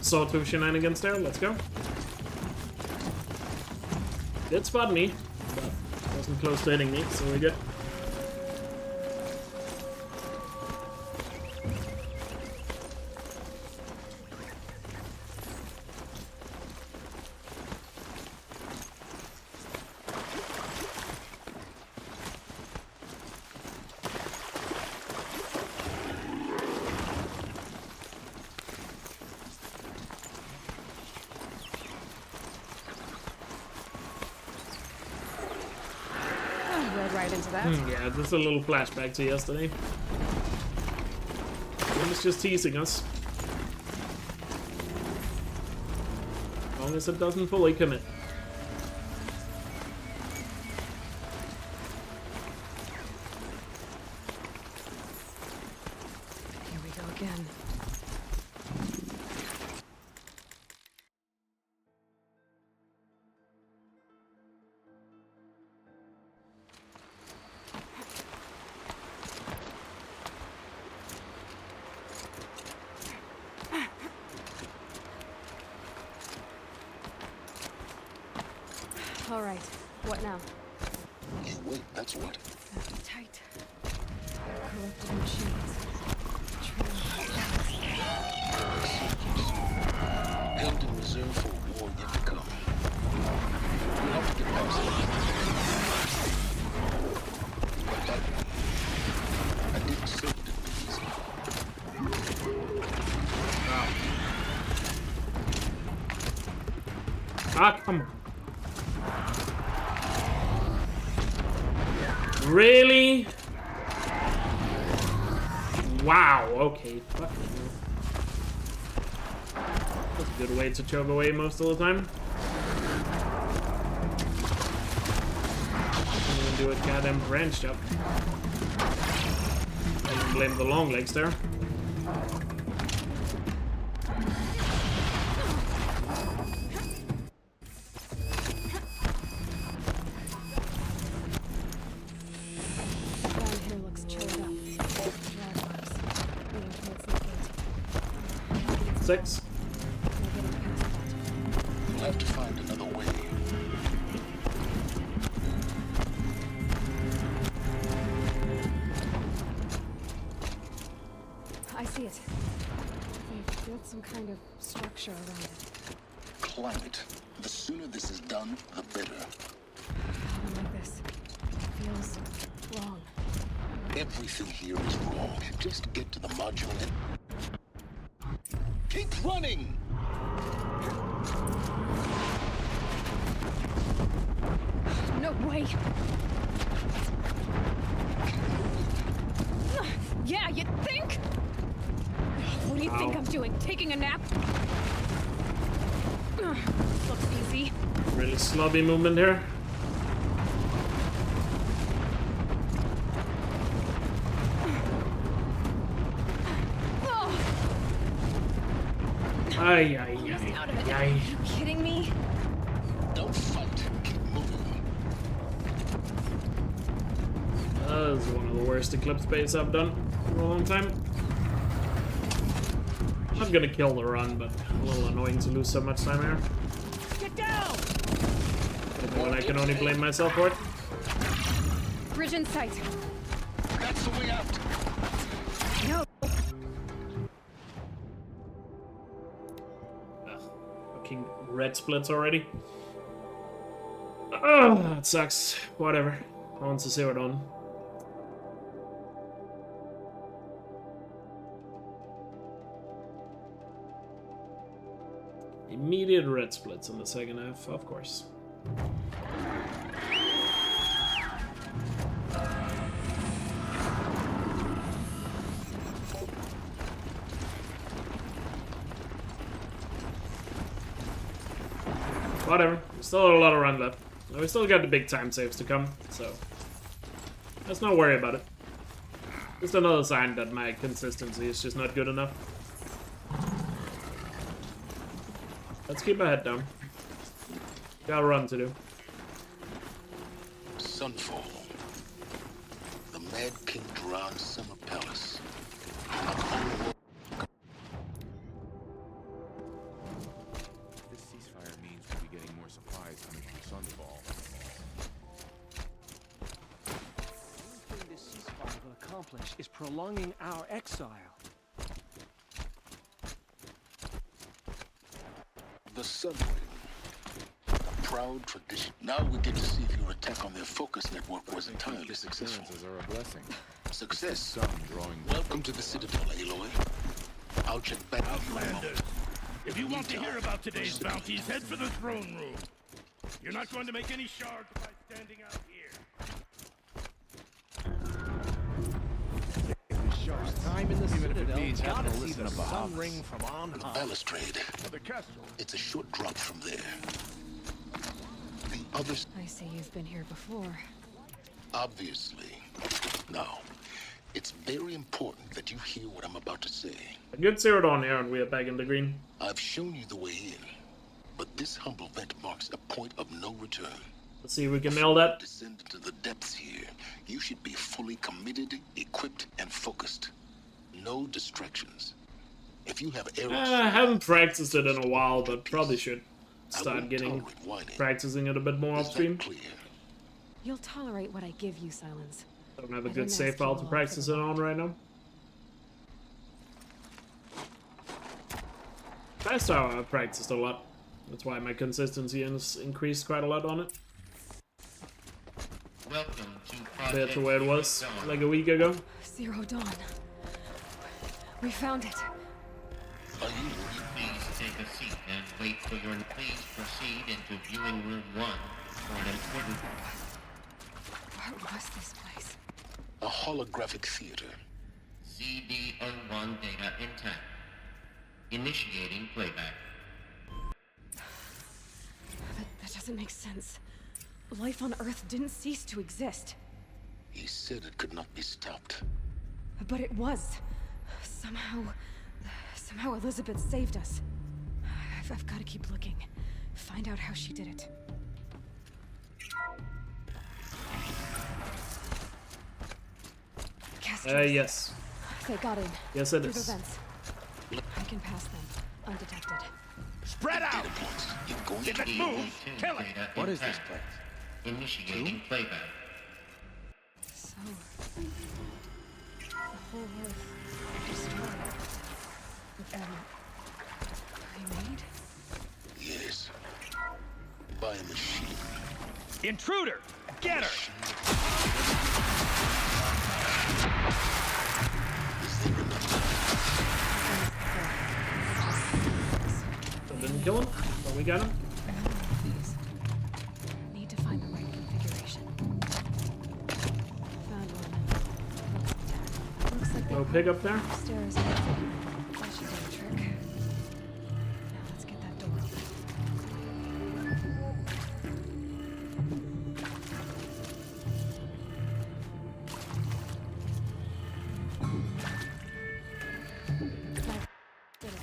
Sawtooth shenanigans there, let's go. Did spot me, but wasn't close to hitting me, so we're good. into that. Yeah, just a little flashback to yesterday. He was just teasing us. As long as it doesn't fully commit. Here we go again. All right, what now? You wait, that's what. Tight. Corrupted machines. Held in reserve for a war yet to come. We have to get past it. But that I didn't say it didn't be easy. Ah, come on. Really? Wow, okay. Fucking hell. That's a good way to choke away most of the time. Can't even do a goddamn branch jump. I can blame the long legs there. Six. We'll have to find another way. I see it. They've built some kind of structure around it. Climb it. The sooner this is done, the better. I don't like this. It feels wrong. Everything here is wrong. Just get to the module and keep running! No way! Yeah, you think? What do you think I'm doing? Taking a nap? Looks easy. Really slobby movement here. Ay, ay, ay, ay. Are you kidding me? Don't fight. Keep moving. That is one of the worst eclipse baits I've done for a long time. I'm gonna kill the run, but a little annoying to lose so much time here. Get down! When I can only blame myself for it. Bridge in sight. That's the way out. No. Fucking red splits already. Oh, that sucks. Whatever. I want to see it on. Immediate red splits in the second half, of course. Whatever. Still a lot of run left. We still got the big time saves to come, so let's not worry about it. Just another sign that my consistency is just not good enough. Let's keep our head down. Got a run to do. Sunfall. The Mad King Duran's summer palace. This ceasefire means we'll be getting more supplies coming from Sunfall. The only thing this ceasefire will accomplish is prolonging our exile. The Sunwing. A proud tradition. Now we get to see if your attack on their focus network was entirely successful. Are a blessing. Success. Sun drawing. Welcome to the Citadel, Aloy. I'll check back with you in a moment. Outlanders, if you want to hear about today's bounties, head for the throne room. You're not going to make any shards by standing out here. time in the Even if it Citadel, means having gotta to see listen the to sun Bahamas. ring from on The high. balustrade. The castle. It's a short drop from there. The others, I see you've been here before. obviously. Now, it's very important that you hear what I'm about to say. A good zero on here, and we are back in the green. I've shown you the way in, but this humble vent marks a point of no return. Let's see if we can nail that. Descend into the depths here. You should be fully committed, equipped, and focused. No distractions. If you have errors, I haven't practiced it in a while, but probably should start getting practicing it a bit more off stream. You'll tolerate what I give you, Silence. Don't have a I good didn't save ask you file a to lot practice for it the on right now. Last hour I practiced a lot. That's why my consistency has increased quite a lot on it. Welcome to Compared to where it was like a week ago. Zero Dawn. We found it. Please take a seat and wait for your... Please proceed into viewing room 1 for an important... What was this place? a holographic theater. CD01 data intact. Initiating playback. That doesn't make sense. Life on Earth didn't cease to exist. He said it could not be stopped. But it was. Somehow Elizabeth saved us. I've got to keep looking. Find out how she did it. Yes. They got in. Yes, it Through is. the vents. I can pass them, undetected. Spread out! If it moves, kill it! What is this place? Initiating playback. So, the whole Earth destroyed. But then, remade? Yes. By a machine. Intruder! Get her! So didn't kill him? But we got him? Need to find the right configuration. Found one. Looks like No pickup there? upstairs. That should do the trick. Now let's get that door open. That did it.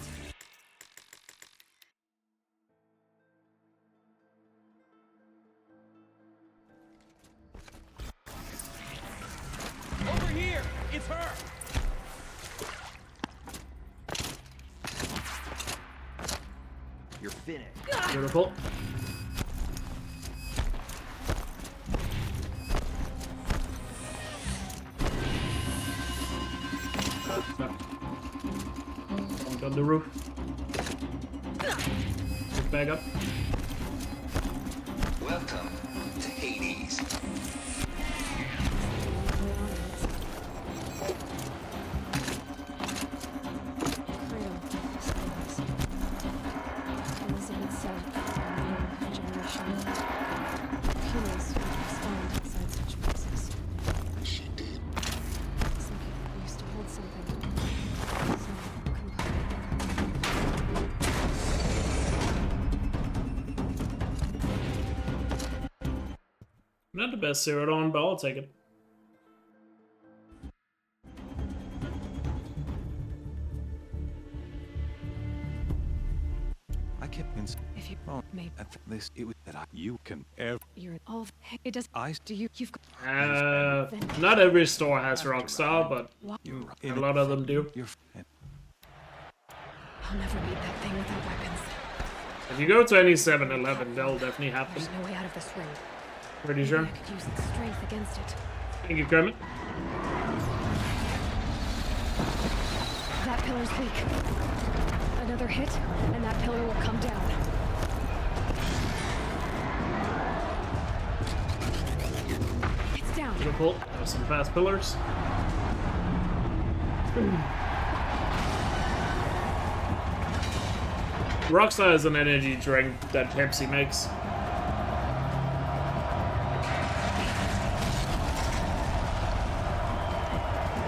Over here! It's her! You're finished. Beautiful. On the roof. Get back up. Welcome to Hades. Elizabeth said new generation humans would respond inside such places. She did. It's like it used to hold something. Not the best zero on, but I'll take it. I kept If you made this, it was that you can ever. you're all it does. Do you've got Not every store has Rockstar, but a lot of them do. I'll never beat that thing without weapons. If you go to any 7-Eleven, they'll definitely have them. There's no way out of this ring. Pretty sure. I could use its strength against it. Thank you, Kermit. That pillar's weak. Another hit, and that pillar will come down. It's down. Beautiful. There's some fast pillars. Rockstar is an energy drink that Pepsi makes.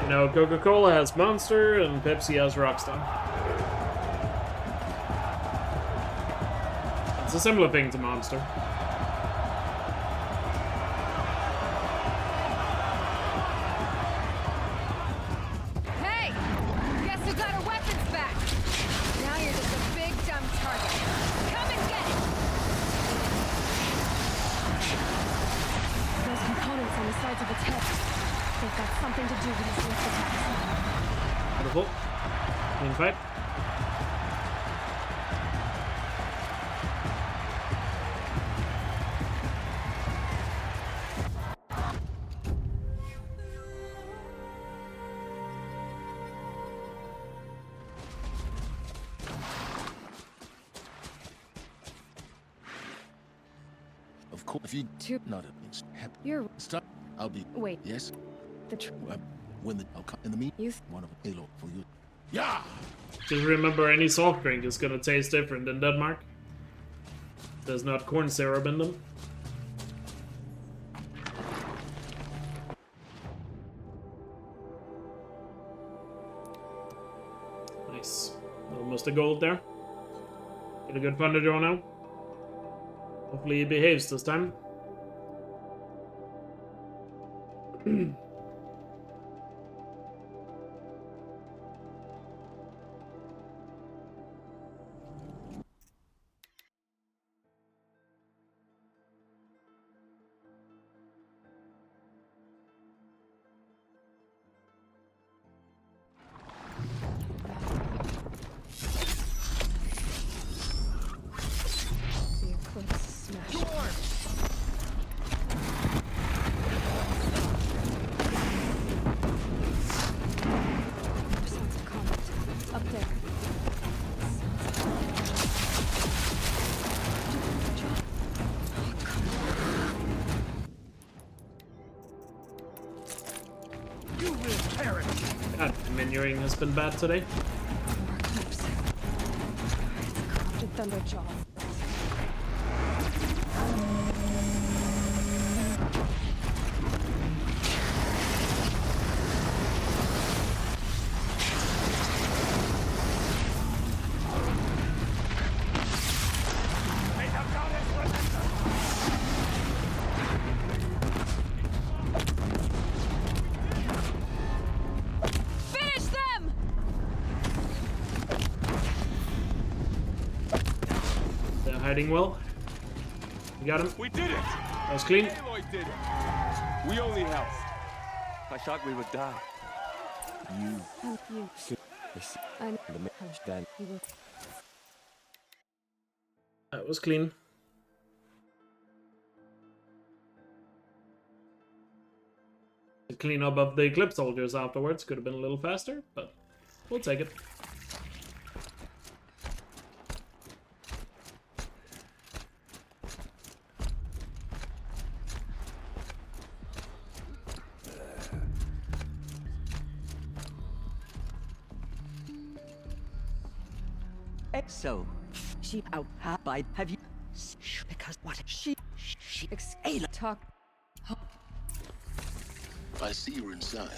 You know, Coca-Cola has Monster and Pepsi has Rockstar. It's a similar thing to Monster. Hey! Guess who got our weapons back? Now you're just a big dumb target. Come and get it! Those components on the sides of its head. They've got something to do with his lift attacks. Beautiful. Clean fight. Of course, if you not happy, You're stop. I'll be. Wait. Yes. The When the I'll come in the meet. One of Halo for you. Yeah. Just remember, any soft drink is gonna taste different in Denmark. There's not corn syrup in them. Nice. Almost a gold there. Get a good thunder draw now. Hopefully he behaves this time. Up there. You will perish. God, menuing has been bad today. More clips. It's a corrupted Thunderjaw. Finish them! They're hiding well. You got him. We did it! That was clean. Aloy did it! We only helped. I thought we would die. You. That was clean. The cleanup of the Eclipse soldiers afterwards could have been a little faster, but we'll take it. So, she out by have you? Because what she talk. I see you're inside.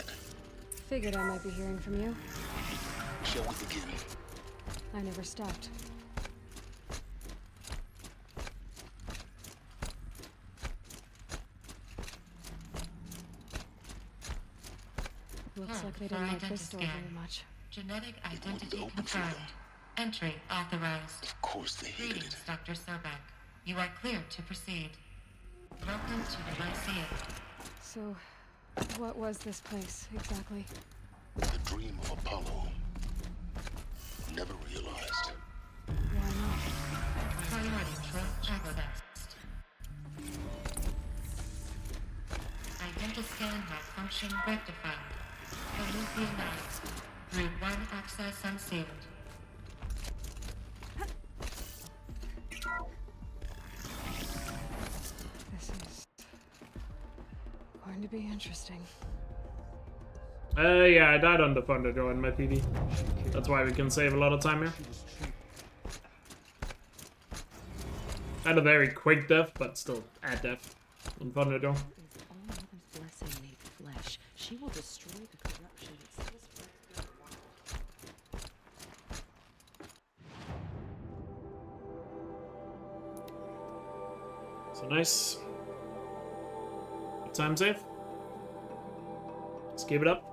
Figured I might be hearing from you. Shall we begin? I never stopped. Looks like they didn't like this door very much. Genetic identity confirmed. Entry authorized. Of course they hated it. Dr. Sobek. You are clear to proceed. Welcome to the Lyceum. So, what was this place exactly? The dream of Apollo. Never realized. Why not? Control accessed. Identiscan malfunction rectified. Elysianized. Group 1 access unsealed. This is going to be interesting. Yeah, I died on the Thunderjaw in my PV. That's why we can save a lot of time here. Had a very quick death, but still at death on Thunderjaw. Blessing made flesh. She will destroy the corruption that still spreads through the world. So nice. Time save. Let's keep it up.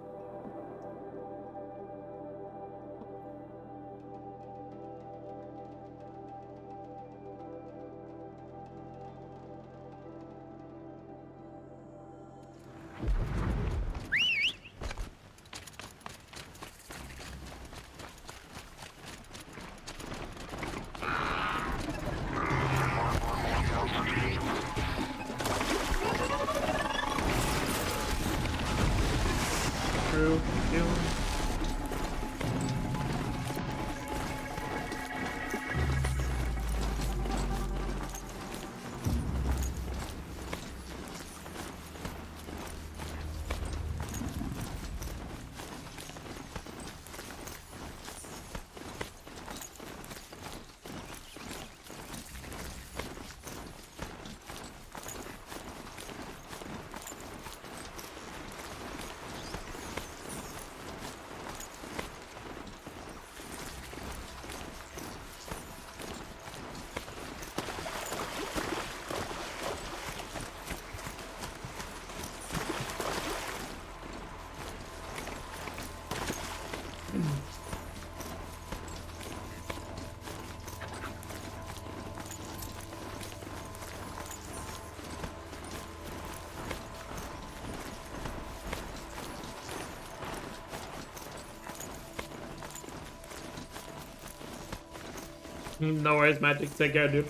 No worries, Magic. Take care, dude.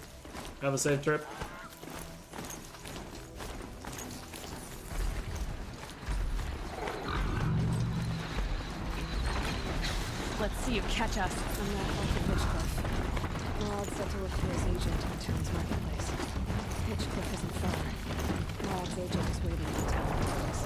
Have a safe trip. Let's see you catch us. I'm not off the Pitchcliff. Marad's set to look for his agent at Town's Marketplace. Pitchcliff isn't far. Marad's agent is waiting in the town for us.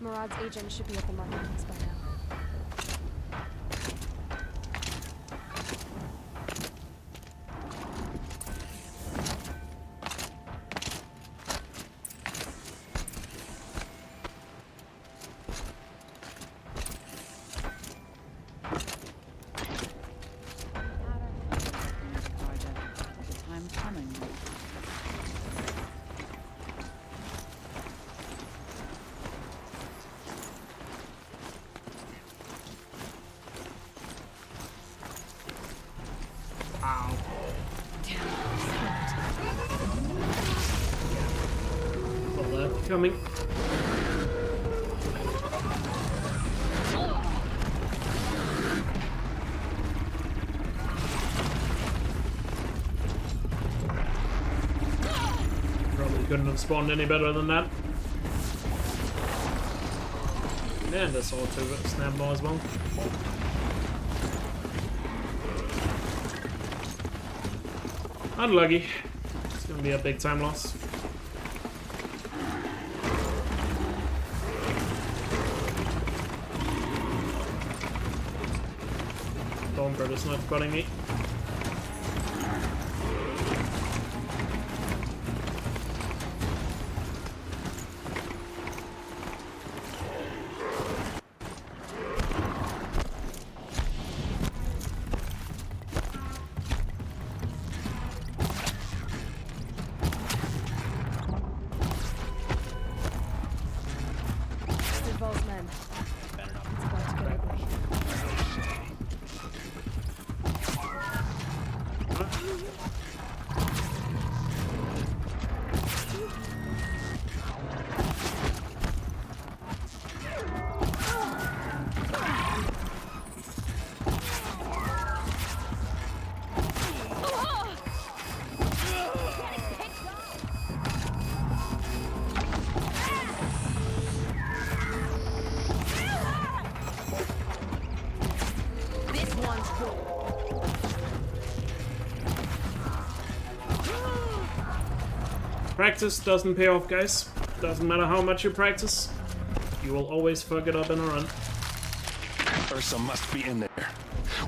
Marad's agent should be at the marketplace by now. Coming. Probably couldn't have spawned any better than that. And this all to snap ball as well. Unlucky. It's gonna be a big time loss. Bird is not spotting me. This one's cool. Practice doesn't pay off, guys. Doesn't matter how much you practice, you will always fuck it up in a run. Ursa must be in there.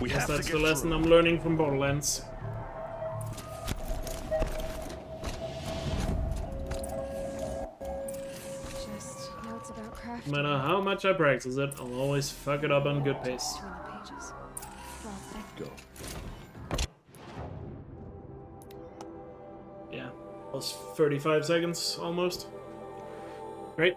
We Guess have to that's get the lesson through. I'm learning from Borderlands. Just notes about crafting. No matter how much I practice it, I'll always fuck it up on good pace. Between the pages. Well, Go. Yeah, plus 35 seconds almost. Great.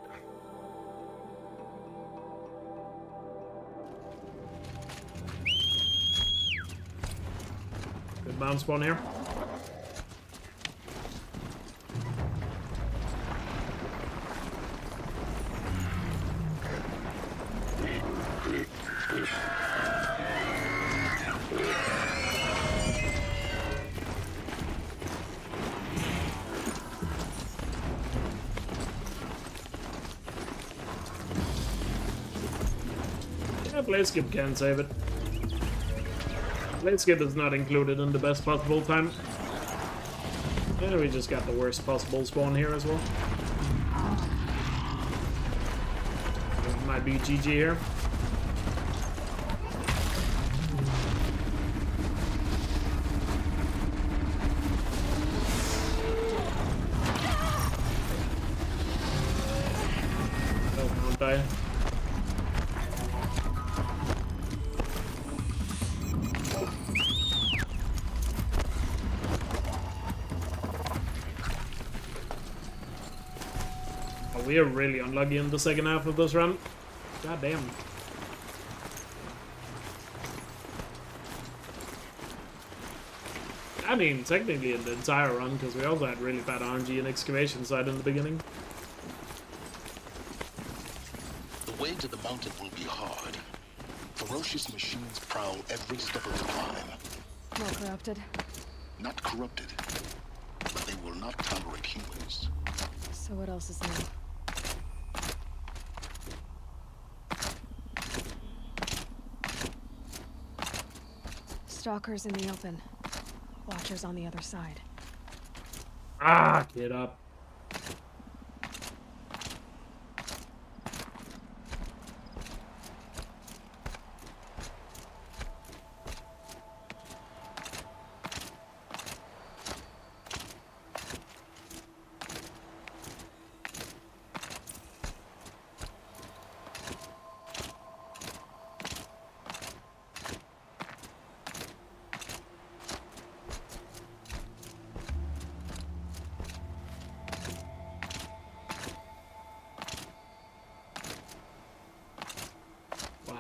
Good bounce spawn here. Yeah, blade skip can save it. Blade skip is not included in the best possible time. And we just got the worst possible spawn here as well. It might be GG here. Oh, won't die. We are really unlucky in the second half of this run. God damn. I mean, technically in the entire run, because we also had really bad RNG and excavation side in the beginning. The way to the mountain will be hard. Ferocious machines prowl every step of the climb. more corrupted. Not corrupted, but they will not tolerate humans. So what else is new? Stalkers in the open. Watchers on the other side. Ah, get up.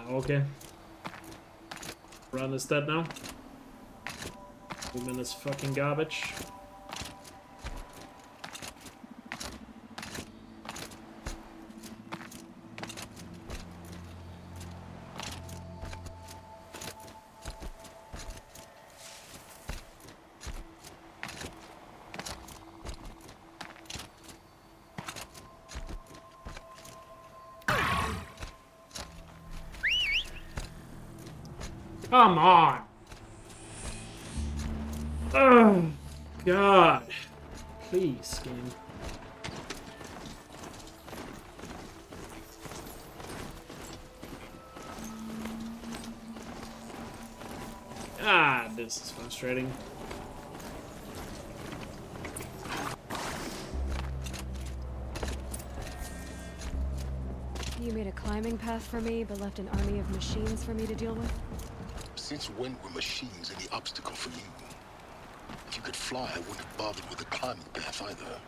Okay. Run is dead now. 2 minutes fucking garbage. Come on! Oh, God. Please, game. Ah, this is frustrating. You made a climbing path for me, but left an army of machines for me to deal with? Since when were machines any obstacle for you? If you could fly, I wouldn't have bothered with the climbing path either.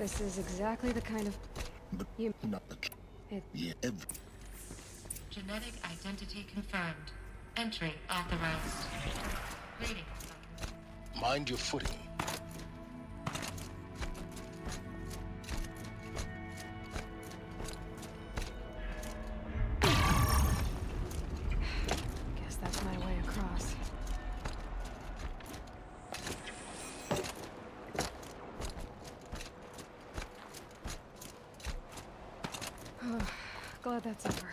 This is exactly the kind of... You... It... Genetic identity confirmed. Entry authorized. Greetings. Mind your footing. Guess that's my way across. Oh, glad that's over.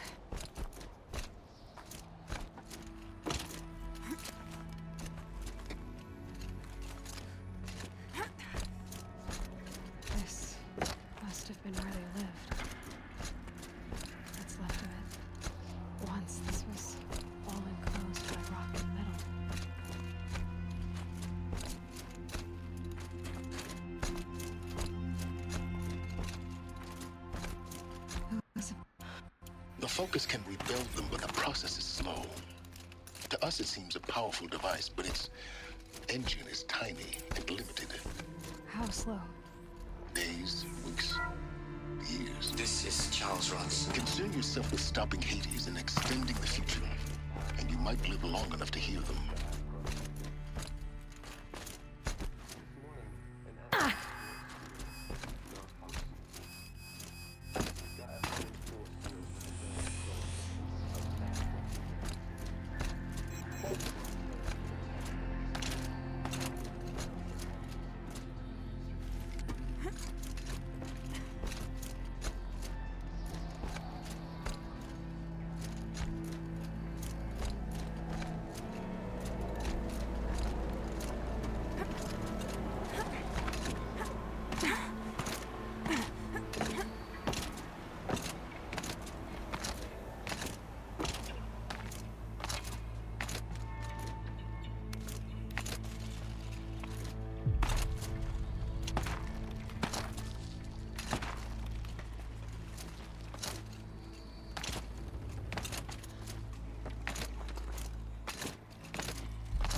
This must have been where they lived. What's left of it. Once this was all enclosed by rock and metal. The Focus can rebuild them, but the process is slow. To us, it seems a powerful device, but its engine is tiny and limited. How slow? Days, weeks, years. This is Charles Ross. Concern yourself with stopping Hades and extending the future, and you might live long enough to hear them.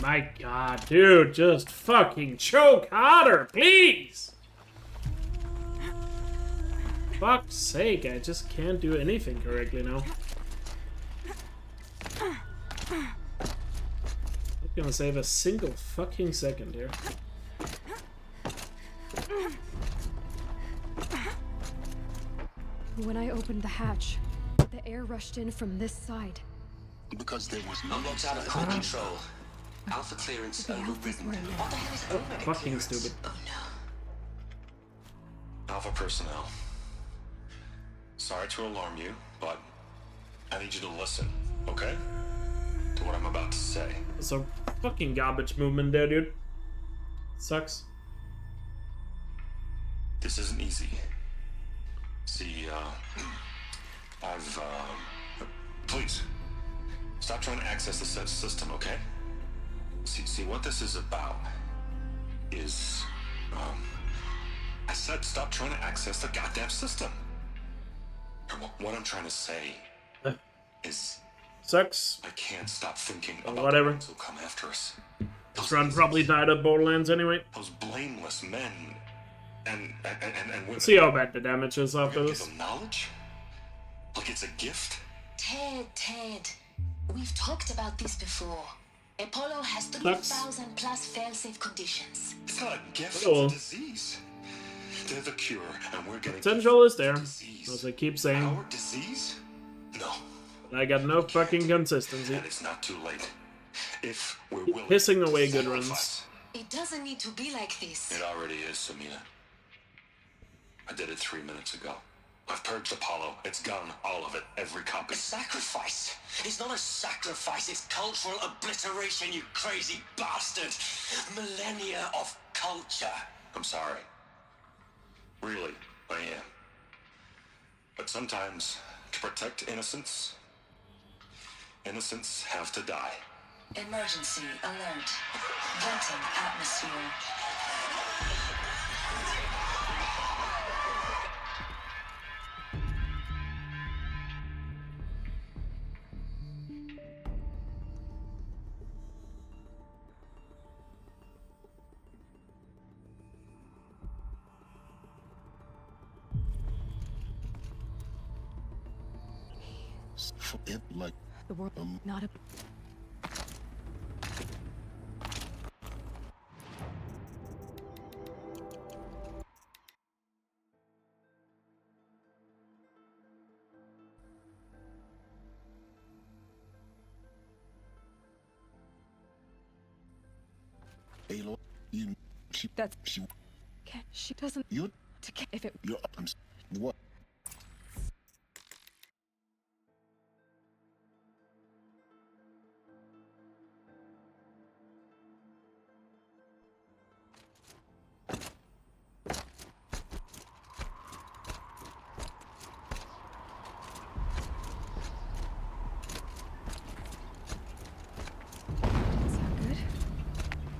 My god, dude, just fucking choke harder, please! Fuck's sake, I just can't do anything correctly now. Not gonna save a single fucking second here. When I opened the hatch, the air rushed in from this side. Because there was no Unlocked out of core control. Alpha clearance overridden. What the hell is overridden? Fucking stupid. Oh no. Alpha personnel. Sorry to alarm you, but I need you to listen, okay? To what I'm about to say. So fucking garbage movement there, dude. Sucks. This isn't easy. See, please, stop trying to access the system, okay? See, what this is about is, I said stop trying to access the goddamn system. What I'm trying to say is... Sucks. I can't stop thinking about whatever. the ones who come after us. This run probably died at Borderlands anyway. Those blameless men and women. See how bad the damage is after Give this. them knowledge? Like it's a gift? Ted, we've talked about this before. Apollo has Sucks. 3,000 plus fail-safe conditions. It's not a gift, Hello. it's a disease. They're the cure, and we're getting Potential is there, as I keep saying. our disease? No. But I got no fucking consistency. And it's not too late. If we're willing Pissing away to good sacrifice. runs. It doesn't need to be like this. It already is, Samina. I did it 3 minutes ago. I've purged Apollo. It's gone, all of it, every copy. A sacrifice? It's not a sacrifice, it's cultural obliteration, you crazy bastard! Millennia of culture. I'm sorry. Really, I am. But sometimes, to protect innocence, innocents have to die. Emergency alert. Venting atmosphere. If like The world, not a... Aloy, you That's... she She doesn't... you If it... you're what?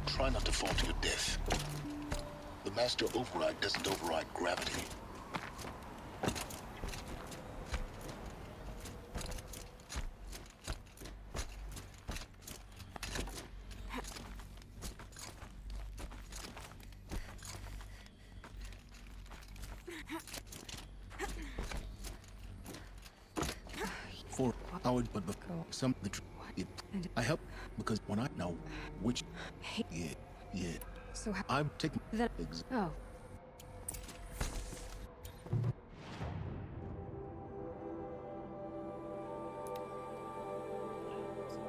Try not to fall to your death. The master override doesn't override gravity. For I would but some the I help because when I know which yeah. So I'm taking that... Oh.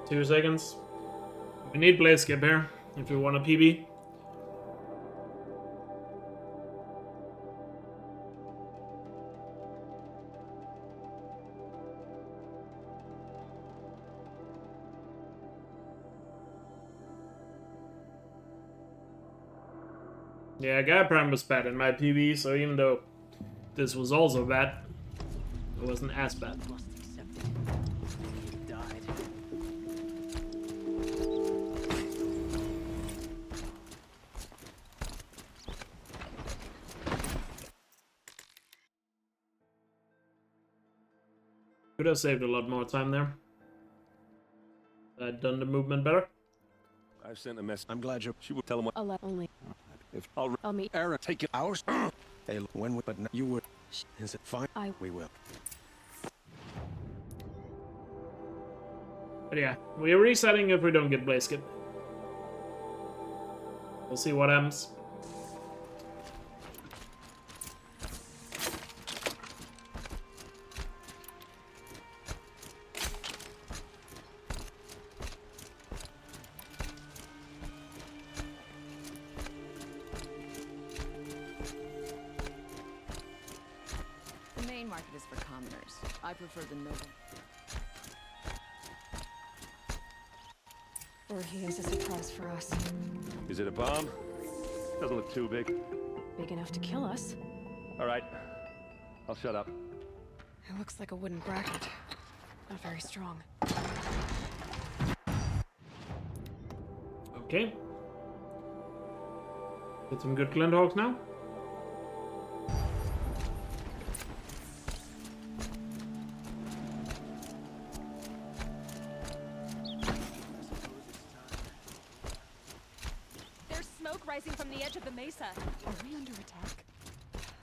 2 seconds. We need Blaze Skip here if we want a PB. Yeah, Gaia Prime was bad in my PB, so even though this was also bad, it wasn't as bad. Could have saved a lot more time there. I'd done the movement better. I've sent a message. I'm glad she will tell him what. Only. If I'll meet Aaron, take it ours. Hey, when we, but you would. Is it fine? We will. But yeah, we're resetting if we don't get Blaze Skip. We'll see what happens. The main market is for commoners. I prefer the noble. Or he has a surprise for us. Is it a bomb? Doesn't look too big. Big enough to kill us. All right, I'll shut up. It looks like a wooden bracket. Not very strong. Okay. Get some good Glinthawks now. There's smoke rising from the edge of the mesa. Are we under attack?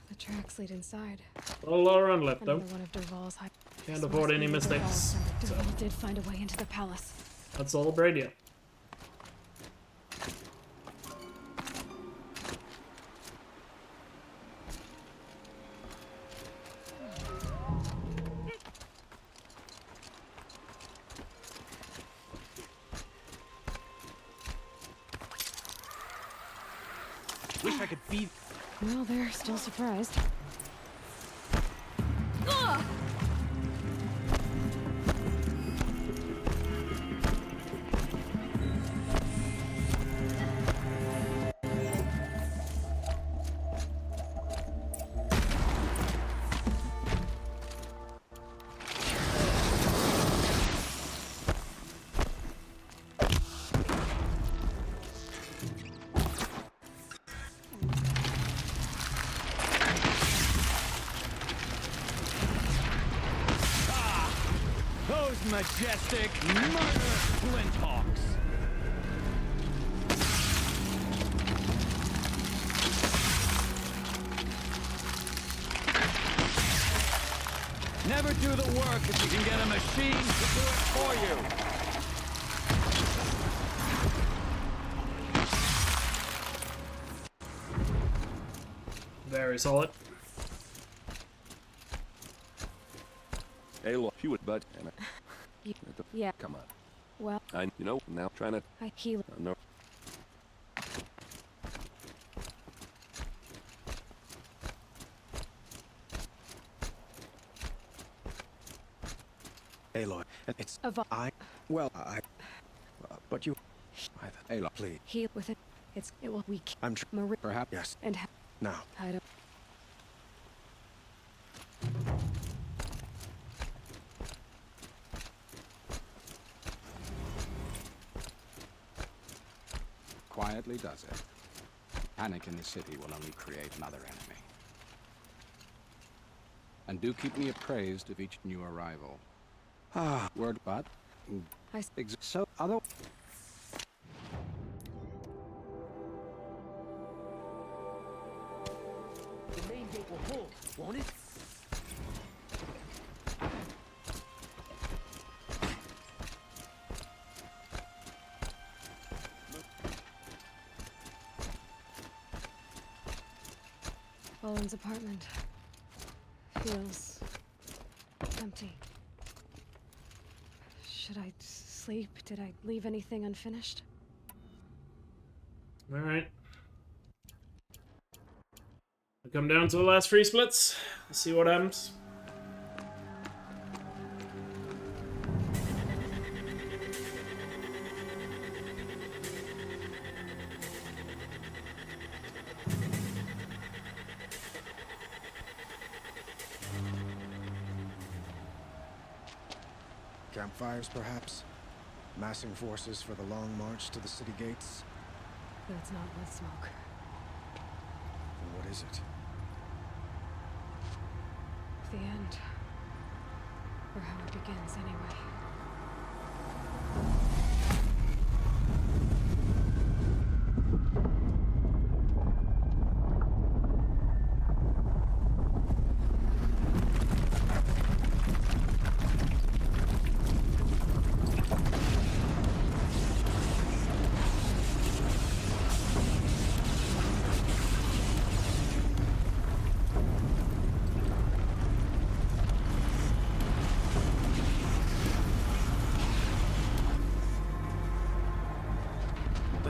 The tracks lead inside. A lot of run left though. Another one of Derval's high... Can't afford any mistakes. So. Derval did find a way into the palace. Let's celebrate you. Wish I could be... Well, they're still surprised. Those majestic murder Flinthawks. Never do the work if you can get a machine to do it for you. Very solid. Hey, look, you would but Yeah. come on. Well, You know, now trying to I heal. no. Aloy, it's Ava. but you. Aloy, please. Heal with it. It will weak. I'm Marie. perhaps yes. And Now. I don't. Quietly does it. Panic in the city will only create another enemy. And do keep me appraised of each new arrival. Word, but so other. The main gate will hold, won't it? Owen's apartment feels empty. Should I sleep? Did I leave anything unfinished? All right. We come down to the last 3 splits. Let's see what happens. Campfires, perhaps? Massing forces for the long march to the city gates? But it's not with smoke. Then what is it? The end. Or how it begins, anyway.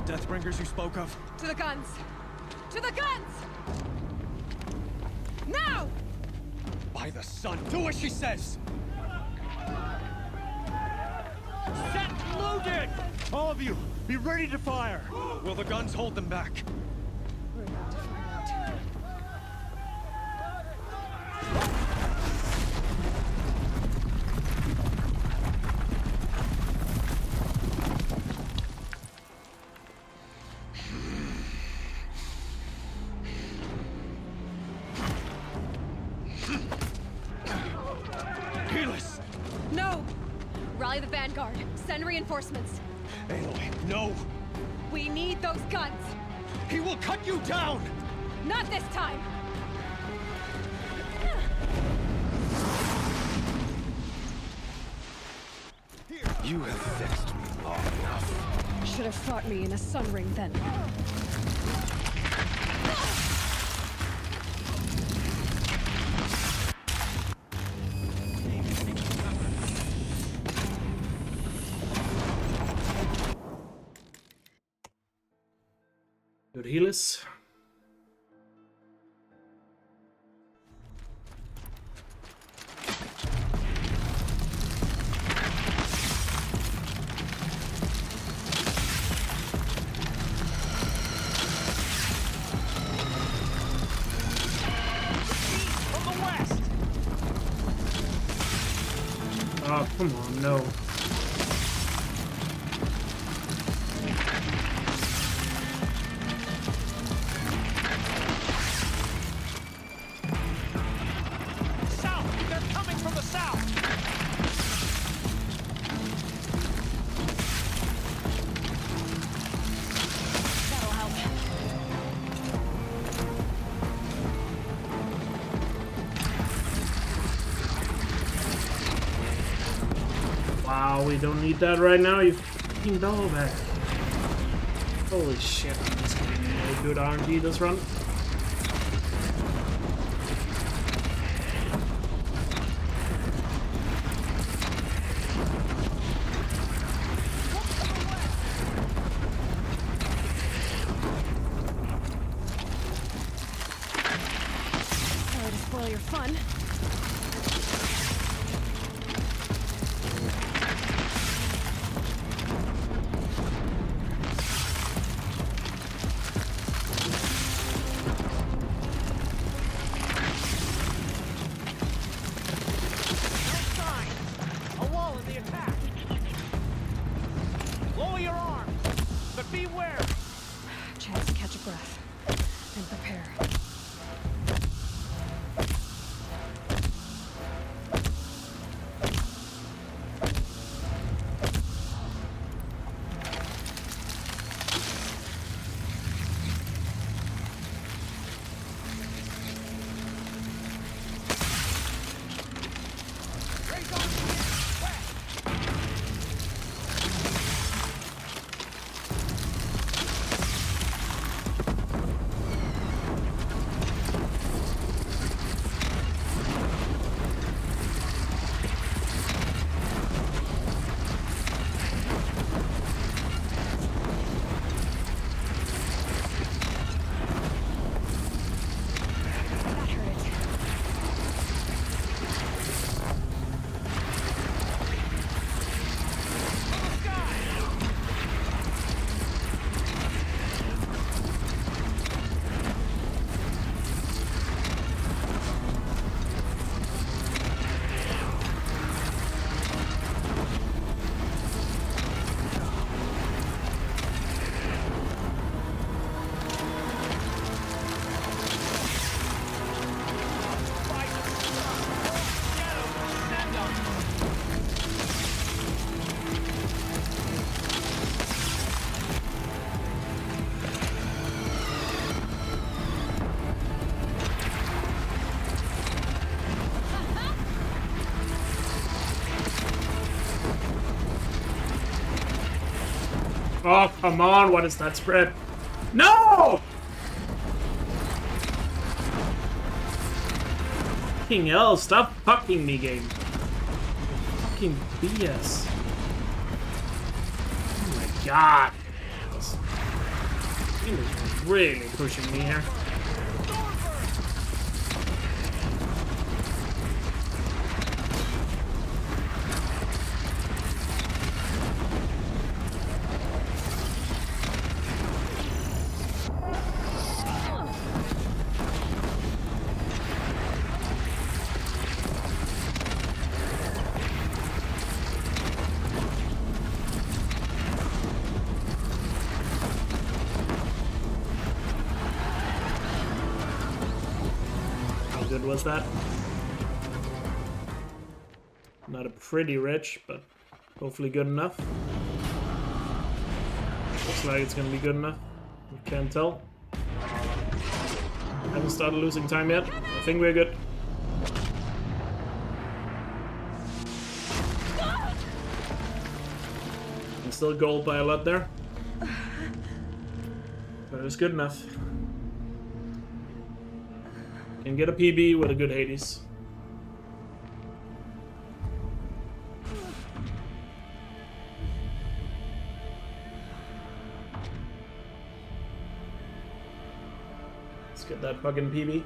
Deathbringers you spoke of? To the guns! To the guns! Now! By the sun, do as she says! Set loaded! All of you, be ready to fire! Will the guns hold them back? We're about to find out. No! Rally the vanguard. Send reinforcements. Aloy, no! We need those guns! He will cut you down! Not this time! You have vexed me long enough. Should have fought me in a sun ring then. Good healers. Oh, come on, no. South! They're coming from the south! That'll help. don't need that right now, you fucking double back. Holy shit, I'm just getting really good RNG this run. Sorry to spoil your fun. Chance to catch a breath and prepare. Oh, come on, what is that spread? No! Fucking hell, stop fucking me, game. Fucking BS. Oh my god. This game is really pushing me here. Good was that? Not a pretty rich, but hopefully good enough. Looks like it's gonna be good enough. We can't tell. Haven't started losing time yet. I think we're good. And still gold by a lot there. But it was good enough. Can get a PB with a good Hades. Let's get that fucking PB.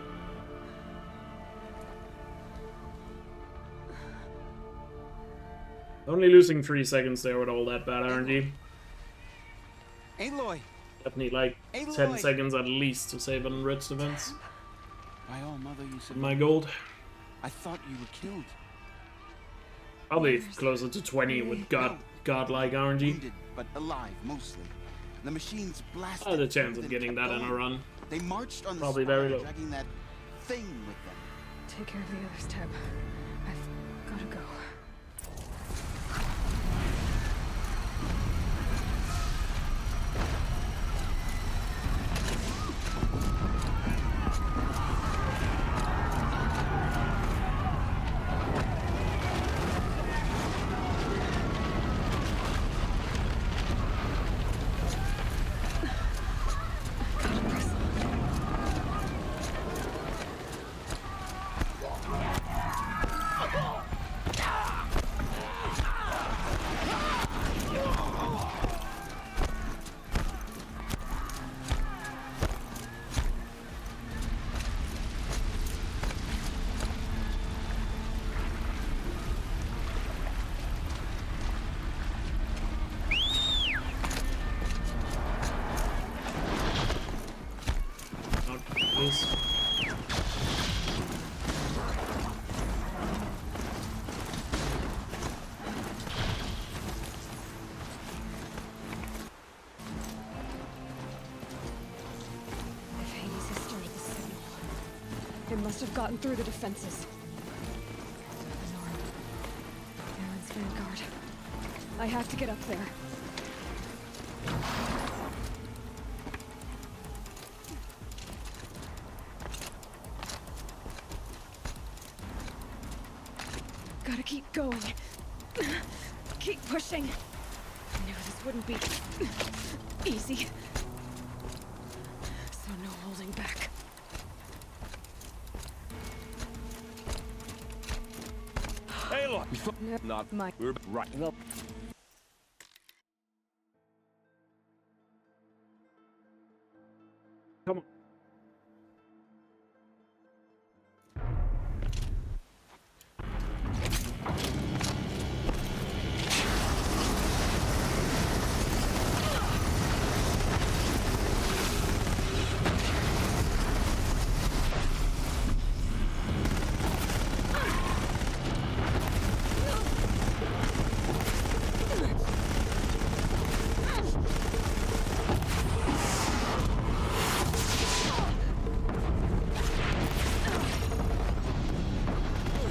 Only losing 3 seconds there with all that bad RNG. Aloy! That need like 10 seconds at least to save on Red's defense. My own mother, you said. My gold. I thought you were killed. Probably closer to 20 with godlike RNG. Wounded, but alive mostly. The machines blasted. The chance of getting that in a run. They marched on probably the very low. dragging that thing with them. Take care of the others, Teb. I've gotta go. jeez. If Hades has started the signal, it must have gotten through the defenses. Aaron's vanguard. I have to get up there. Gotta keep going. Keep pushing. I knew this wouldn't be easy. So no holding back. Hey, look. Not my. We're right. Well. Come on.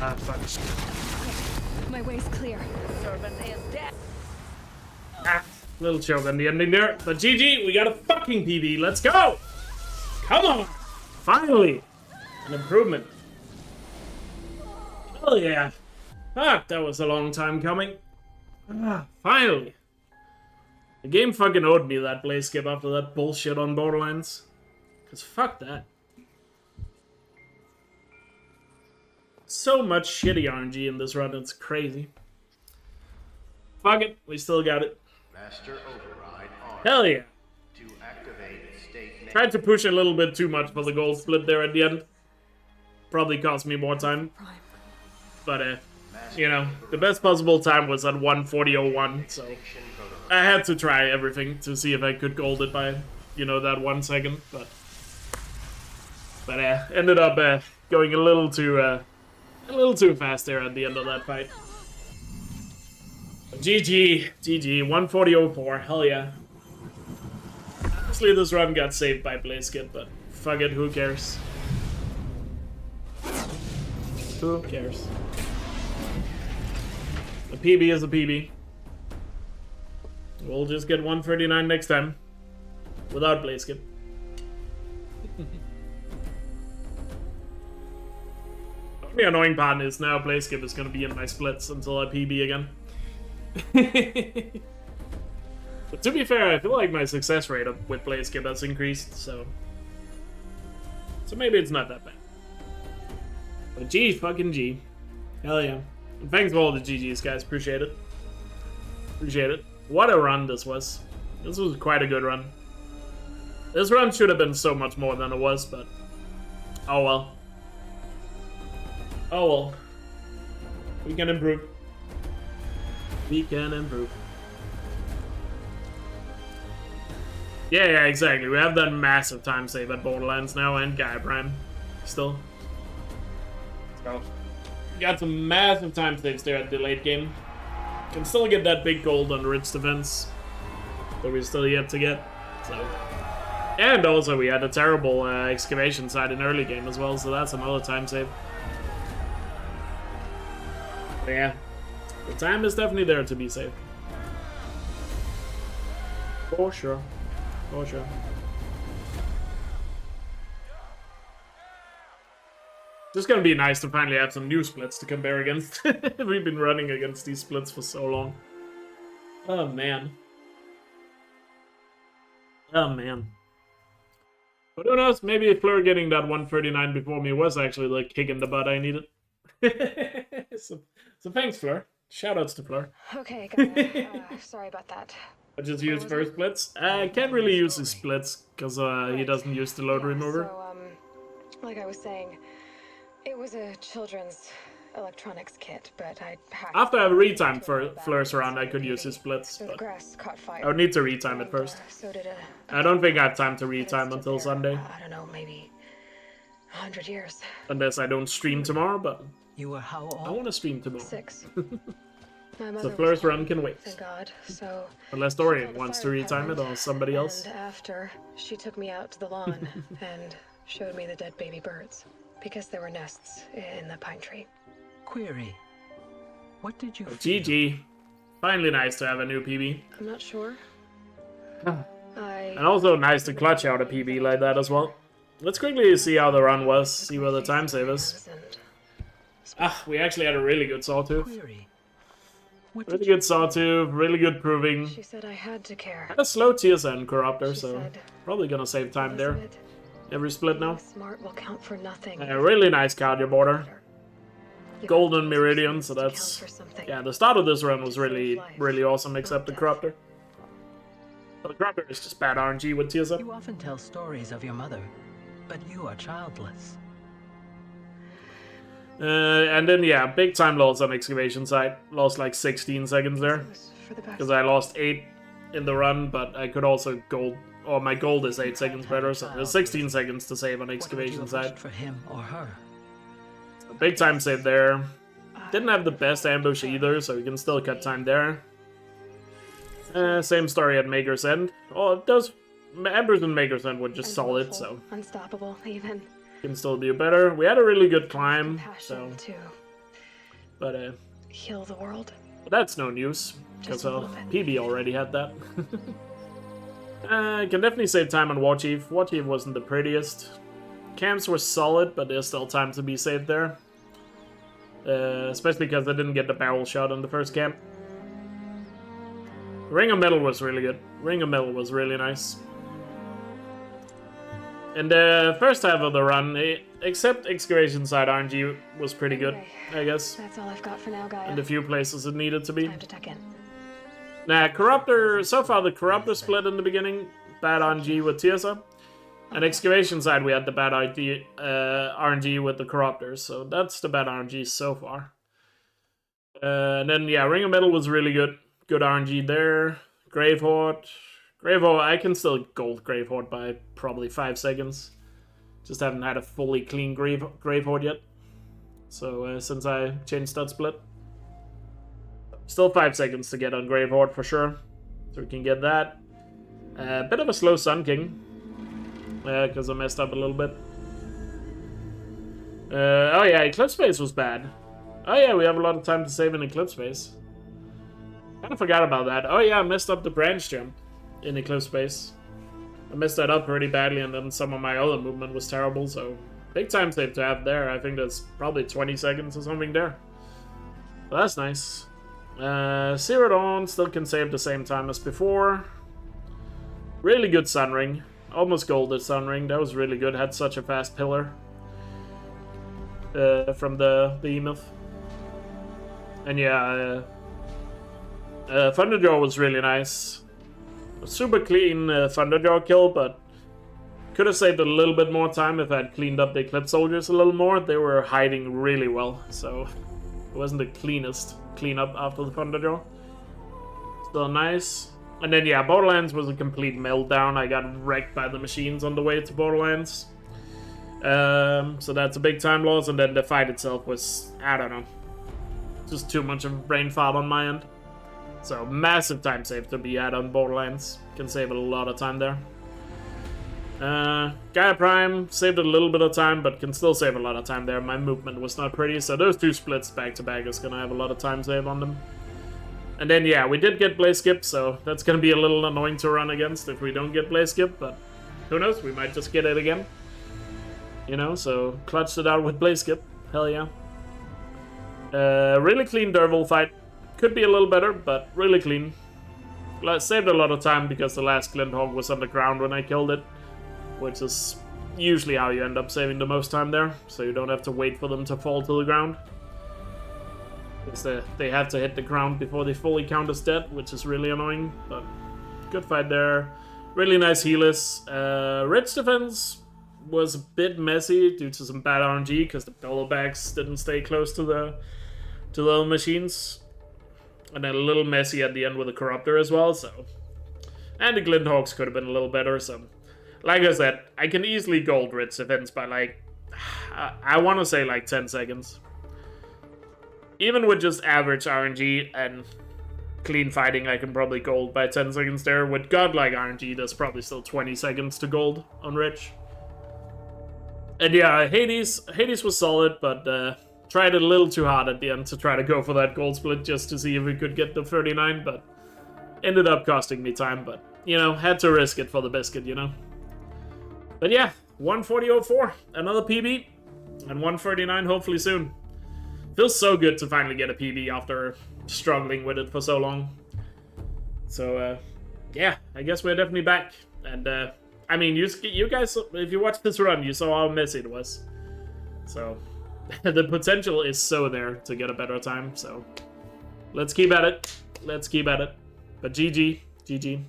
Ah, fuck. My way's clear. Servant is dead. Ah, little choke on the ending there. But GG, we got a fucking PB. Let's go! Come on! Finally! An improvement. Hell yeah. Fuck, that was a long time coming. Ah, finally. The game fucking owed me that play skip after that bullshit on Borderlands. Cause fuck that. So much shitty RNG in this run, it's crazy. Fuck it, we still got it. Master override on. Hell yeah. To activate state. Tried to push a little bit too much for the gold split there at the end. Probably cost me more time. But, you know, the best possible time was at 1:40:01, so I had to try everything to see if I could gold it by, you know, that 1 second. But ended up going a little too fast there at the end of that fight. GG, 1:40:04, hell yeah. Honestly, this run got saved by Blazekit, but fuck it, who cares? Who cares? A PB is a PB. We'll just get 139 next time. Without Blazekit. The annoying part is now Blazekit is going to be in my splits until I PB again. But to be fair, I feel like my success rate with Blazekit has increased, so maybe it's not that bad. But G, fucking G. Hell yeah. And thanks for all the GGs, guys. Appreciate it. Appreciate it. What a run this was. This was quite a good run. This run should have been so much more than it was, but oh well. Oh well. We can improve. We can improve. Yeah, exactly. We have that massive time save at Borderlands now and Gaia Prime. Still. So, we got some massive time saves there at the late game. Can still get that big gold on Ridge Defense that we're still yet to get. So. And also we had a terrible excavation site in early game as well, so that's another time save. But yeah, the time is definitely there to be saved. For sure. For sure. Just gonna be nice to finally have some new splits to compare against. We've been running against these splits for so long. Oh man. Oh man. But who knows, maybe Fleur getting that 139 before me was actually the kick in the butt I needed. So thanks, Fleur. Shoutouts to Fleur. Okay, Gaia. Sorry about that. I just use first splits. I can't really use his splits because he doesn't use the load remover. So, like I was saying, it was a children's electronics kit, but I hacked. After I retimed for Fleur's round, I could use his splits. So the grass caught fire. I would need to retime it first. So did I don't think I have time to retime until Sunday. I don't know, maybe 100 years. Unless I don't stream tomorrow, but you were how old? I want to stream tomorrow. 6. My mother So was Fleur's home, run can wait. Thank God. So Unless she Dorian called the wants to fire retime it or somebody else. And after, she took me out to the lawn and showed me the dead baby birds because there were nests in the pine tree. Query. What did you GG. Finally nice to have a new PB. I'm not sure. And also nice to clutch out a PB like that as well. Let's quickly see how the run was, see where the time save is. We actually had a really good sawtooth. Really good sawtooth, really good proving. She said I had to care. Had a slow TSN corruptor, so probably gonna save time there. Every split now. Smart will count for nothing. A really nice cardio border. Golden Meridian, so that's... Yeah, the start of this run was really awesome, except the corruptor. But the corruptor is just bad RNG with TSN. You often tell stories of your mother, but you are childless. And then, yeah, big time loss on excavation side. Lost like 16 seconds there. Because I lost 8 in the run, but I could also gold... Or my gold is 8 seconds better, so there's 16 seconds to save on excavation side. For him or her? Big time save there. Didn't have the best ambush either, so we can still cut time there. Same story at Maker's End. Oh, those ambush and Maker's End were just solid, so... Unstoppable, even. Can still do better. We had a really good climb, so... But, heal the world. But that's no news, because PB already had that. Can definitely save time on War Chief. War Chief wasn't the prettiest. Camps were solid, but there's still time to be saved there. Especially because I didn't get the barrel shot on the first camp. Ring of Metal was really good. Ring of Metal was really nice. And the first half of the run, except excavation side RNG, was pretty good, I guess. That's all I've got for now, Gaia. In the few places it needed to be. Time to tuck in. Nah, Corruptor, so far the Corruptor split in the beginning. Bad RNG with Tirsa. And excavation side we had the bad RNG with the Corruptors, so that's the bad RNG so far. And then, yeah, Ring of Metal was really good. Good RNG there. Gravehorde. Gravehorde, I can still gold Gravehorde by probably 5 seconds. Just haven't had a fully clean Gravehorde yet. So, since I changed that split. Still 5 seconds to get on Gravehorde for sure. So we can get that. Bit of a slow Sun King. Because I messed up a little bit. Oh yeah, Eclipse Space was bad. Oh yeah, we have a lot of time to save in Eclipse Space. Kinda forgot about that. Oh yeah, I messed up the branch jump in Eclipse Space. I messed that up pretty badly, and then some of my other movement was terrible, so... Big time save to have there. I think that's probably 20 seconds or something there. So that's nice. Zero Dawn still can save the same time as before. Really good Sun Ring. Almost golded Sun Ring. That was really good. Had such a fast pillar. From the behemoth. And yeah, Thunderjaw was really nice. A super clean Thunderjaw kill, but could have saved a little bit more time if I had cleaned up the Eclipse Soldiers a little more. They were hiding really well, so it wasn't the cleanest cleanup after the Thunderjaw. Still nice. And then yeah, Borderlands was a complete meltdown. I got wrecked by the machines on the way to Borderlands. So that's a big time loss, and then the fight itself was, I don't know, just too much of brain fart on my end. So massive time save to be had on Borderlands. Can save a lot of time there. Gaia Prime saved a little bit of time, but can still save a lot of time there. My movement was not pretty, so those two splits back to back is gonna have a lot of time save on them. And then yeah, we did get Blaze Skip, so that's gonna be a little annoying to run against if we don't get Blaze Skip, but who knows, we might just get it again. You know, so clutched it out with Blaze Skip. Hell yeah. Really clean Derval fight. Could be a little better, but really clean. Saved a lot of time because the last Glint Hog was on the ground when I killed it, which is usually how you end up saving the most time there, so you don't have to wait for them to fall to the ground. Because they have to hit the ground before they fully count as dead, which is really annoying, but good fight there. Really nice healers. Ridge defense was a bit messy due to some bad RNG, because the pillow bags didn't stay close to the other machines. And then a little messy at the end with the Corruptor as well, so... And the Glint Hogs could have been a little better, so... Like I said, I can easily gold Ridge defense by like I want to say like 10 seconds. Even with just average RNG and clean fighting, I can probably gold by 10 seconds there. With godlike RNG, there's probably still 20 seconds to gold on Rich. And yeah, Hades was solid, but tried it a little too hard at the end to try to go for that gold split just to see if we could get the 39, but ended up costing me time, but, you know, had to risk it for the biscuit, you know? But yeah, 140.04, another PB, and 139 hopefully soon. Feels so good to finally get a PB after struggling with it for so long. So, yeah, I guess we're definitely back. And, I mean, you guys, if you watched this run, you saw how messy it was. So, the potential is so there to get a better time, so let's keep at it. Let's keep at it. But GG. GG.